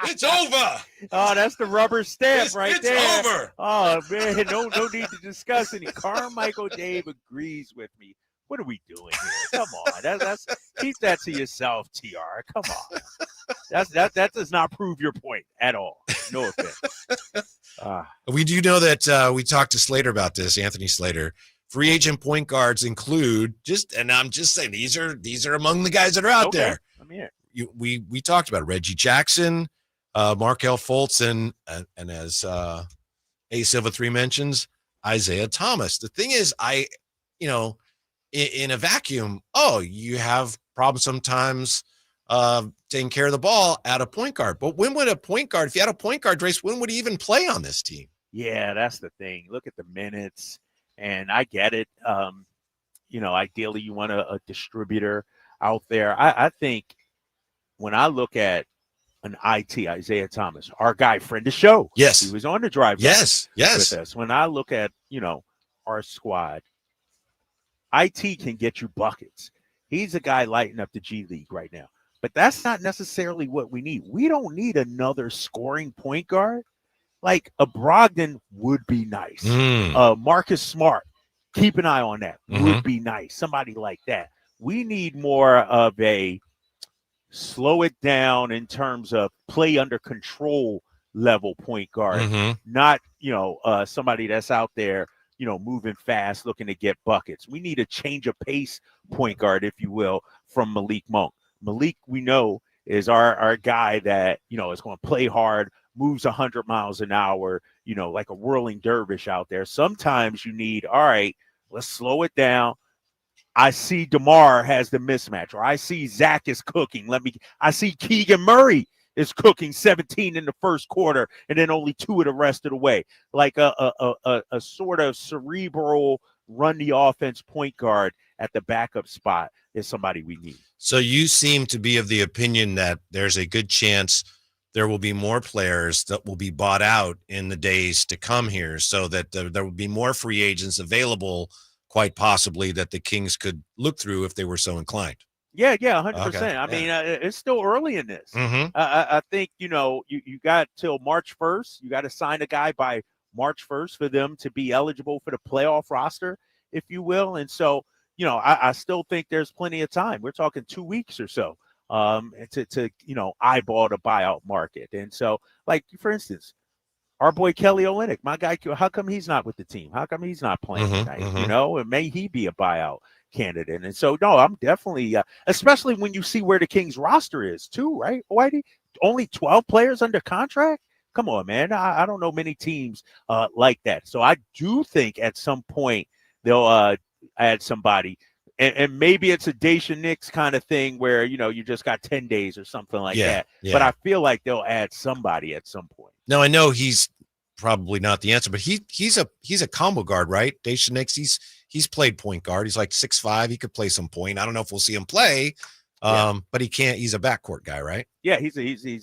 Speaker 8: It's over.
Speaker 9: Oh, that's the rubber stamp right there.
Speaker 8: It's over.
Speaker 9: Oh, man, no need to discuss any. Carmichael Dave agrees with me. What are we doing here? Come on. That's keep that to yourself, TR. Come on. That does not prove your point at all. No offense.
Speaker 8: We do know that we talked to Slater about this, Anthony Slater. Free agent point guards include and I'm just saying these are among the guys that are out there.
Speaker 9: I'm here.
Speaker 8: We talked about Reggie Jackson, Markelle Fultz, and as A Silva 3 mentions, Isaiah Thomas. The thing is, in a vacuum, you have problems sometimes taking care of the ball at a point guard. But when would a point guard, if you had a point guard race, when would he even play on this team?
Speaker 9: Yeah, that's the thing. Look at the minutes, and I get it. Ideally you want a distributor out there. I think when I look at an IT, Isaiah Thomas, our guy, friend of the show.
Speaker 8: Yes.
Speaker 9: He was on the drive.
Speaker 8: Yes.
Speaker 9: With us. When I look at, our squad, IT can get you buckets. He's a guy lighting up the G League right now. But that's not necessarily what we need. We don't need another scoring point guard. Like a Brogdon would be nice. Marcus Smart, keep an eye on that. Would be nice. Somebody like that. We need more of a slow it down in terms of play under control level point guard, not, somebody that's out there, moving fast, looking to get buckets. We need a change of pace point guard, if you will, from Malik Monk. Malik, we know, is our guy that, is going to play hard, moves 100 miles an hour, like a whirling dervish out there. Sometimes you need, all right, let's slow it down. I see DeMar has the mismatch, or I see Zach is cooking. I see Keegan Murray is cooking 17 in the first quarter and then only 2 of the rest of the way. Like a sort of cerebral run the offense point guard at the backup spot is somebody we need.
Speaker 8: So you seem to be of the opinion that there's a good chance there will be more players that will be bought out in the days to come here, so that there will be more free agents available, quite possibly, that the Kings could look through if they were so inclined.
Speaker 9: Yeah, 100%.
Speaker 8: Okay,
Speaker 9: I mean, it's still early in this. I think, you got till March 1st. You got to sign a guy by March 1st for them to be eligible for the playoff roster, if you will. And so, I still think there's plenty of time. We're talking 2 weeks or so to eyeball the buyout market. And so, like, for instance, our boy Kelly Olynyk, my guy, how come he's not with the team? How come he's not playing tonight? And may he be a buyout candidate? And so, no, I'm definitely, especially when you see where the Kings roster is too, right, Whitey? Only 12 players under contract? Come on, man. I don't know many teams like that. So I do think at some point they'll add somebody. And maybe it's a Daisha Nix kind of thing where, you just got 10 days or something like that.
Speaker 8: Yeah.
Speaker 9: But I feel like they'll add somebody at some point.
Speaker 8: Now, I know he's probably not the answer, but he's a combo guard, right? Daisha Nix, he's played point guard. He's like 6'5". He could play some point. I don't know if we'll see him play, but he can't. He's a backcourt guy, right?
Speaker 9: Yeah, he's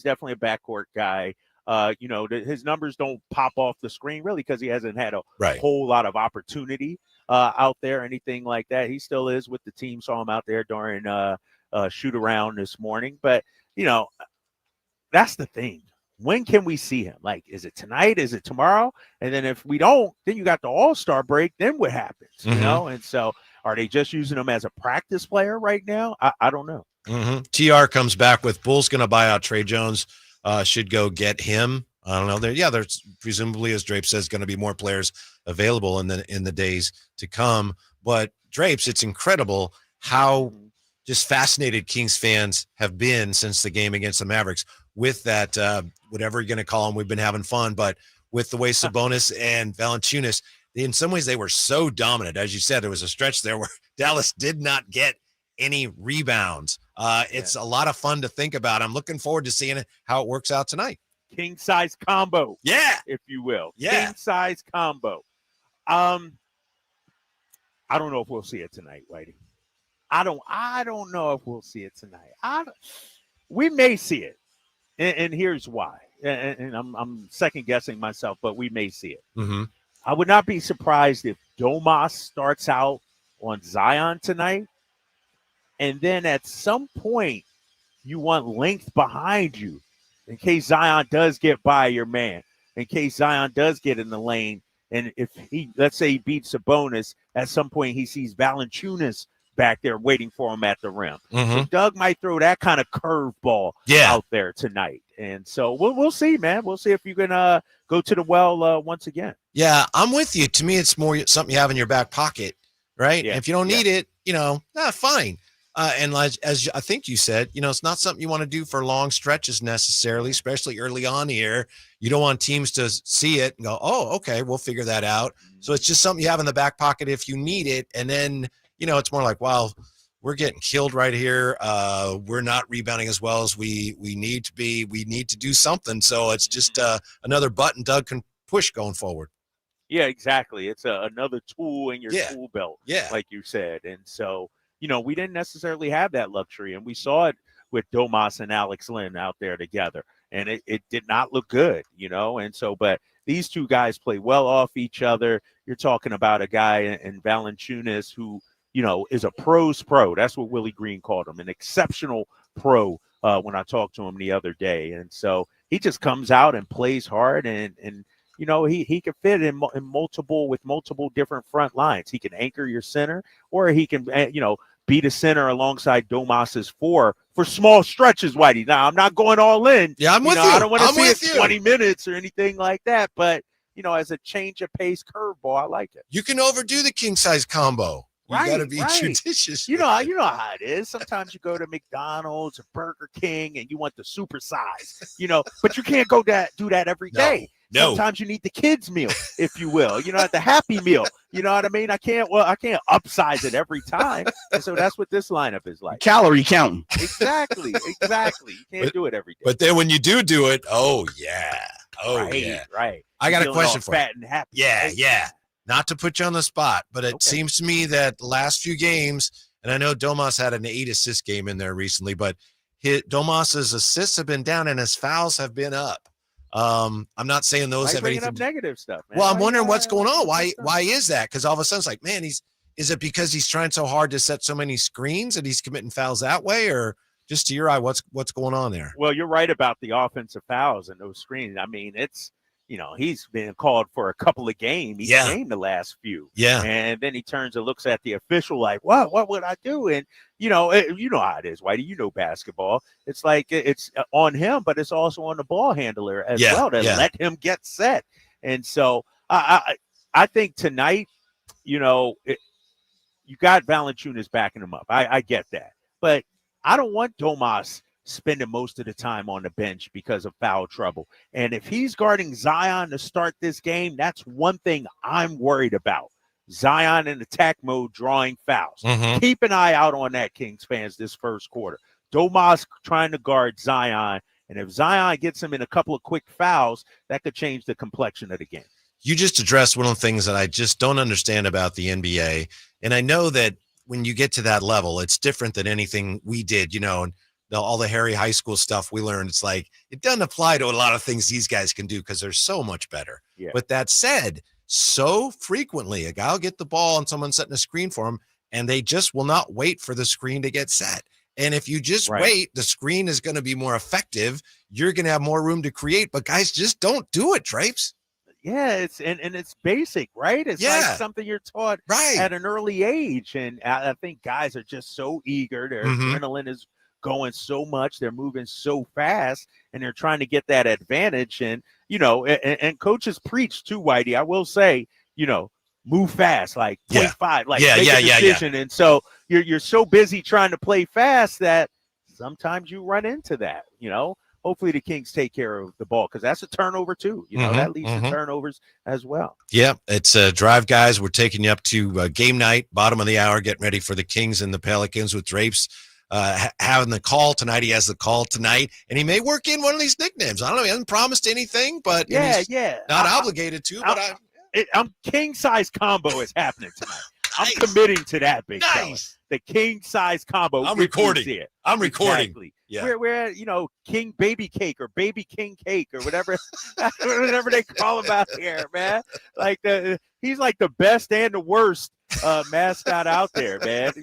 Speaker 9: definitely a backcourt guy. His numbers don't pop off the screen really because he hasn't had a whole lot of opportunity out there, anything like that. He still is with the team. Saw him out there during shoot around this morning. But, that's the thing. When can we see him? Like, is it tonight? Is it tomorrow? And then if we don't, then you got the All-Star break. Then what happens? And so are they just using him as a practice player right now? I don't know.
Speaker 8: TR comes back with Bulls going to buy out Trey Jones. Should go get him. I don't know. There's presumably, as Drapes says, going to be more players available in the days to come. But Drapes, it's incredible how just fascinated Kings fans have been since the game against the Mavericks with that, whatever you're going to call them. We've been having fun, but with the way Sabonis and Valanciunas, in some ways they were so dominant. As you said, there was a stretch there where Dallas did not get any rebounds. It's a lot of fun to think about. I'm looking forward to seeing how it works out tonight.
Speaker 9: King size combo.
Speaker 8: Yeah.
Speaker 9: If you will.
Speaker 8: Yeah.
Speaker 9: King size combo. I don't know if we'll see it tonight, Whitey. I don't know if we'll see it tonight. We may see it. And here's why. And I'm second guessing myself, but we may see it. I would not be surprised if Domas starts out on Zion tonight. And then at some point, you want length behind you in case Zion does get by your man, in case Zion does get in the lane. And if let's say he beats Sabonis, at some point he sees Valanciunas back there waiting for him at the rim. So Doug might throw that kind of curveball out there tonight. And so we'll see, man. We'll see if you can go to the well once again.
Speaker 8: Yeah, I'm with you. To me, it's more something you have in your back pocket, right?
Speaker 9: Yeah.
Speaker 8: If you don't need it, fine. And as I think you said, it's not something you want to do for long stretches necessarily, especially early on here. You don't want teams to see it and go, oh, okay, we'll figure that out. So it's just something you have in the back pocket if you need it. And then, it's more like, wow, we're getting killed right here. We're not rebounding as well as we need to be. We need to do something. So it's just another button Doug can push going forward.
Speaker 9: Yeah, exactly. It's another tool in your tool belt, like you said. And so, we didn't necessarily have that luxury, and we saw it with Domas and Alex Len out there together, and it did not look good, and so, but these two guys play well off each other. You're talking about a guy in Valanciunas who, is a pro's pro. That's what Willie Green called him, an exceptional pro when I talked to him the other day. And so he just comes out and plays hard, and he can fit in multiple different front lines. He can anchor your center, or he can, be the center alongside Domas's four for small stretches, Whitey. Now, I'm not going all in.
Speaker 8: Yeah, I'm with you.
Speaker 9: I don't want to see
Speaker 8: it
Speaker 9: 20 minutes or anything like that. But, as a change of pace curveball, I like it.
Speaker 8: You can overdo the king size combo. You got to be judicious.
Speaker 9: You know how it is. Sometimes you go to McDonald's or Burger King and you want the super size, but you can't do that every day.
Speaker 8: No.
Speaker 9: Sometimes you need the kids meal, if you will, the Happy Meal. You know what I mean? I can't upsize it every time. And so that's what this lineup is like.
Speaker 1: Calorie counting.
Speaker 9: Exactly. You can't do it every day.
Speaker 8: But then when you do it, oh yeah.
Speaker 9: Right.
Speaker 8: I got a question for you.
Speaker 9: Fat and happy.
Speaker 8: Yeah. Not to put you on the spot, but it seems to me that the last few games, and I know Domas had an 8 assist game in there recently, but Domas's assists have been down and his fouls have been up. I'm not saying those have anything.
Speaker 9: Up negative stuff, man.
Speaker 8: Well, I'm wondering what's going on. Why is that? Because all of a sudden it's like, man, is it because he's trying so hard to set so many screens and he's committing fouls that way, or just to your eye, what's going on there?
Speaker 9: Well, you're right about the offensive fouls and those screens. I mean, it's he's been called for a couple of games. He came the last few.
Speaker 8: Yeah.
Speaker 9: And then he turns and looks at the official like, what would I do? And, you know how it is, Whitey. You know basketball. It's like it's on him, but it's also on the ball handler as well to let him get set. And so I think tonight, you got Valanciunas backing him up. I get that. But I don't want Domas spending most of the time on the bench because of foul trouble. And if he's guarding Zion to start this game, that's one thing I'm worried about. Zion in attack mode drawing fouls. Keep an eye out on that, Kings fans, this first quarter. Domas trying to guard Zion. And if Zion gets him in a couple of quick fouls, that could change the complexion of the game.
Speaker 8: You just addressed one of the things that I just don't understand about the NBA. And I know that when you get to that level, it's different than anything we did, and all the Harry high school stuff we learned. It's like, it doesn't apply to a lot of things these guys can do because they're so much better.
Speaker 9: Yeah.
Speaker 8: But that said, so frequently a guy will get the ball and someone's setting a screen for him and they just will not wait for the screen to get set. And if you just wait, the screen is going to be more effective. You're going to have more room to create, but guys just don't do it, Drapes.
Speaker 9: Yeah, it's basic, right? It's like something you're taught at an early age. And I think guys are just so eager. Their adrenaline is going so much. They're moving so fast, and they're trying to get that advantage. And, and coaches preach too, Whitey. I will say, move fast, like 0.5, like make a decision. And so you're so busy trying to play fast that sometimes you run into that, Hopefully the Kings take care of the ball because that's a turnover too. That leads to turnovers as well.
Speaker 8: Yeah, it's Drive Guys. We're taking you up to game night, bottom of the hour, getting ready for the Kings and the Pelicans with Drapes having the call tonight. He has the call tonight, and he may work in one of these nicknames. I don't know. He hasn't promised anything, but he's not obligated to. But
Speaker 9: I'm king size combo is happening tonight. I'm committing to that, big fella. The king size combo.
Speaker 8: I'm recording. I'm recording.
Speaker 9: Exactly. Yeah. We're king baby cake or baby king cake or whatever they call him out here, man. Like he's like the best and the worst mascot out there, man.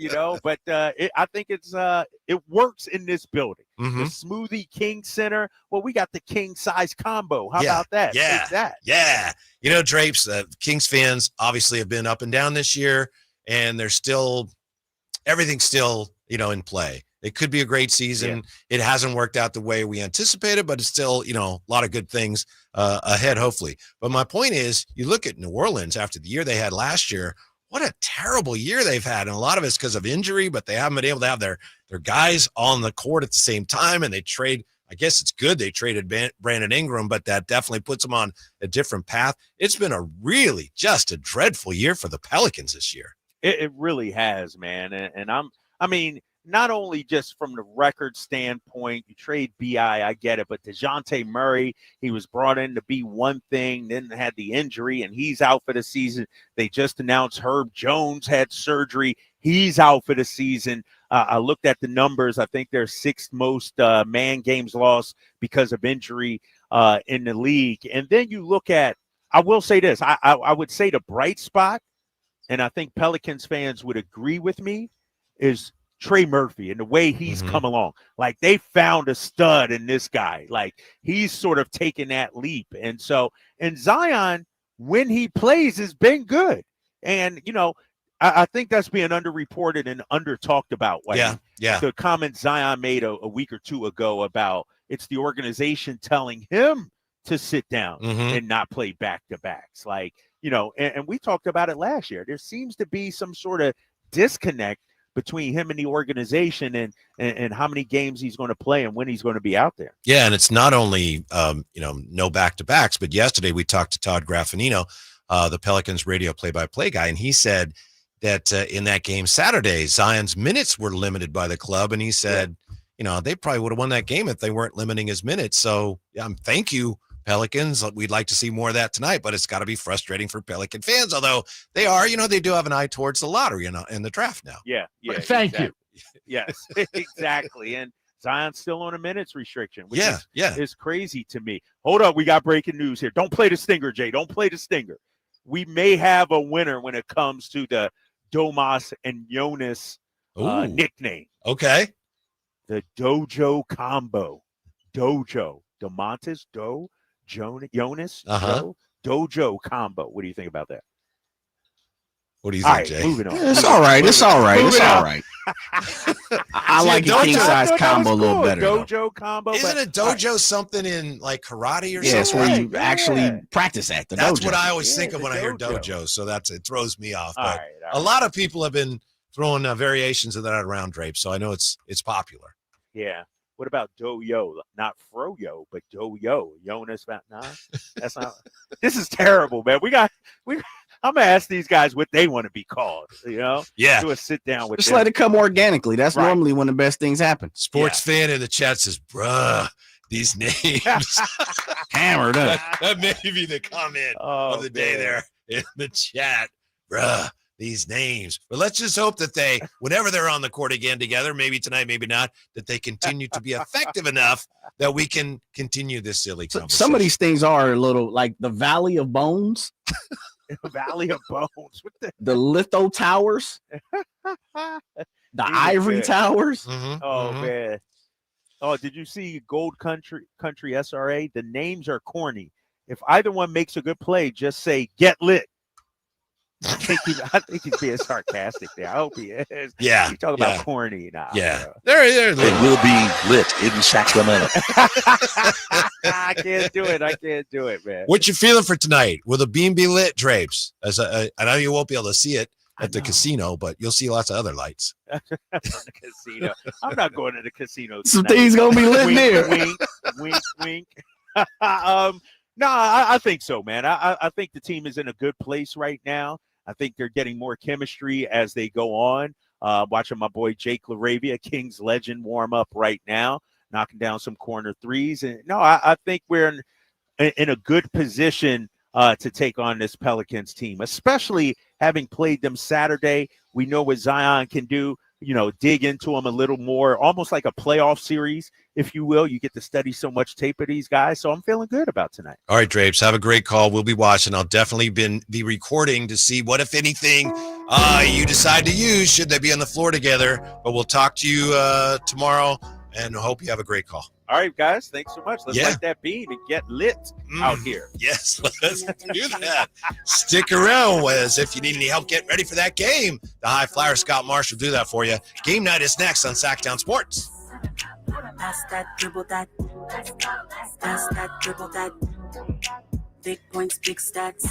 Speaker 9: But I think it works in this building. The Smoothie King Center. Well, we got the king size combo. How about that?
Speaker 8: Yeah.
Speaker 9: Take that.
Speaker 8: Yeah. Drapes, Kings fans obviously have been up and down this year, and everything's still, in play. It could be a great season. It hasn't worked out the way we anticipated, but it's still, a lot of good things ahead, hopefully. But my point is, you look at New Orleans after the year they had last year, what a terrible year they've had. And a lot of it's because of injury, but they haven't been able to have their guys on the court at the same time. And they trade, I guess it's good they traded Brandon Ingram, but that definitely puts them on a different path. It's been just a dreadful year for the Pelicans this year.
Speaker 9: It really has, man. And not only just from the record standpoint, you trade B.I., I get it, but DeJounte Murray, he was brought in to be one thing, then had the injury, and he's out for the season. They just announced Herb Jones had surgery. He's out for the season. I looked at the numbers. I think they're sixth most man games lost because of injury in the league. And then you look at, I will say this, I would say the bright spot, and I think Pelicans fans would agree with me, is Trey Murphy and the way he's come along. Like, they found a stud in this guy. Like, he's sort of taken that leap. And Zion, when he plays, has been good. And, I think that's being underreported and under-talked about.
Speaker 8: Yeah.
Speaker 9: The comment Zion made a week or two ago about it's the organization telling him to sit down and not play back-to-backs. Like, and we talked about it last year. There seems to be some sort of disconnect between him and the organization and how many games he's going to play and when he's going to be out there.
Speaker 8: Yeah, and it's not only, no back-to-backs, but yesterday we talked to Todd Graffinino, the Pelicans radio play-by-play guy, and he said that in that game Saturday, Zion's minutes were limited by the club, and he said, they probably would have won that game if they weren't limiting his minutes. So, thank you, Pelicans. We'd like to see more of that tonight, but it's got to be frustrating for Pelican fans, although they are, they do have an eye towards the lottery in the draft now.
Speaker 9: Yeah.
Speaker 11: Thank you.
Speaker 9: Yes, exactly. And Zion's still on a minutes restriction, which is crazy to me. Hold up. We got breaking news here. Don't play the stinger, Jay. Don't play the stinger. We may have a winner when it comes to the Domas and Jonas nickname.
Speaker 8: Okay.
Speaker 9: The Dojo combo. Dojo. Domantas, Jonas,
Speaker 8: Uh-huh.
Speaker 9: Dojo combo. What do you think about that?
Speaker 8: What do you
Speaker 9: All
Speaker 8: think,
Speaker 9: right,
Speaker 8: Jay?
Speaker 9: moving on.
Speaker 1: It's all right. It's all right. It's
Speaker 9: Moving
Speaker 1: all
Speaker 9: on.
Speaker 1: right. I like the
Speaker 8: Dojo-
Speaker 1: king
Speaker 9: I
Speaker 1: size
Speaker 9: thought that
Speaker 1: combo a
Speaker 9: was
Speaker 1: little
Speaker 9: cool.
Speaker 1: better. though.
Speaker 9: Dojo combo.
Speaker 8: Isn't
Speaker 9: but-
Speaker 8: a dojo something in like karate or
Speaker 1: Yeah, it's
Speaker 8: something?
Speaker 1: where you
Speaker 9: Yeah.
Speaker 1: actually practice at the
Speaker 8: That's
Speaker 1: dojo.
Speaker 8: what I always
Speaker 9: Yeah,
Speaker 8: think of
Speaker 9: the
Speaker 8: when I hear
Speaker 9: dojo.
Speaker 8: dojo. So it throws me off.
Speaker 9: All
Speaker 8: But
Speaker 9: right,
Speaker 8: a lot of people have been throwing variations of that around Drapes, so I know it's popular.
Speaker 9: Yeah. What about do-yo? Not fro-yo, but do-yo. Jonas, nah, that's not. This is terrible, man. I'm gonna ask these guys what they want to be called. You know?
Speaker 8: Yeah.
Speaker 9: Do a sit down with
Speaker 1: Just
Speaker 9: them.
Speaker 1: let it come organically. That's
Speaker 9: Right.
Speaker 1: normally when the best things happen.
Speaker 8: Sports fan in the chat says, "Bruh, these names."
Speaker 1: Hammered up.
Speaker 8: That may be the comment of the day
Speaker 9: man.
Speaker 8: there in the chat. Bruh, these names. But let's just hope that they, whenever they're on the court again together, maybe tonight, maybe not, that they continue to be effective enough that we can continue this silly conversation.
Speaker 1: Some of these things are a little like the Valley of Bones,
Speaker 9: Valley of Bones. What
Speaker 1: the Litho Towers, the Ivory
Speaker 9: good.
Speaker 1: Towers.
Speaker 8: Mhm,
Speaker 9: Oh
Speaker 8: mhm.
Speaker 9: man. Oh, did you see Gold Country SRA? The names are corny. If either one makes a good play, just say get lit. I think he's being sarcastic there. I hope he is.
Speaker 8: Yeah,
Speaker 9: You talk about corny now.
Speaker 8: Yeah. They're
Speaker 29: It will be lit in Sacramento.
Speaker 9: I can't do it. I can't do it, man.
Speaker 8: What you feeling for tonight? Will the beam be lit, Drapes? I know you won't be able to see it at the casino, but you'll see lots of other lights.
Speaker 9: The casino. I'm not going to the casino.
Speaker 1: Some
Speaker 9: tonight.
Speaker 1: things gonna be lit
Speaker 9: wink,
Speaker 1: there.
Speaker 9: Wink, wink, wink. No, I think so, man. I think the team is in a good place right now. I think they're getting more chemistry as they go on. Watching my boy Jake LaRavia, Kings legend, warm up right now, knocking down some corner threes. And no, I think we're in a good position to take on this Pelicans team, especially having played them Saturday. We know what Zion can do. You know, dig into them a little more, almost like a playoff series, if you will. You get to study so much tape of these guys. So I'm feeling good about tonight.
Speaker 8: All right, Drapes, have a great call. We'll be watching. I'll definitely be recording to see what, if anything, you decide to use should they be on the floor together. But we'll talk to you tomorrow, and hope you have a great call.
Speaker 9: All right, guys. Thanks so much. Let's
Speaker 8: Yeah.
Speaker 9: light that beam and get lit out here.
Speaker 8: Yes, let's do that. Stick around, Wes, if you need any help getting ready for that game. The High Flyer Scott Marsh will do that for you. Game night is next on Sacktown Sports.
Speaker 16: Pass that, dribble that. Pass that, dribble that. Big points, big stats.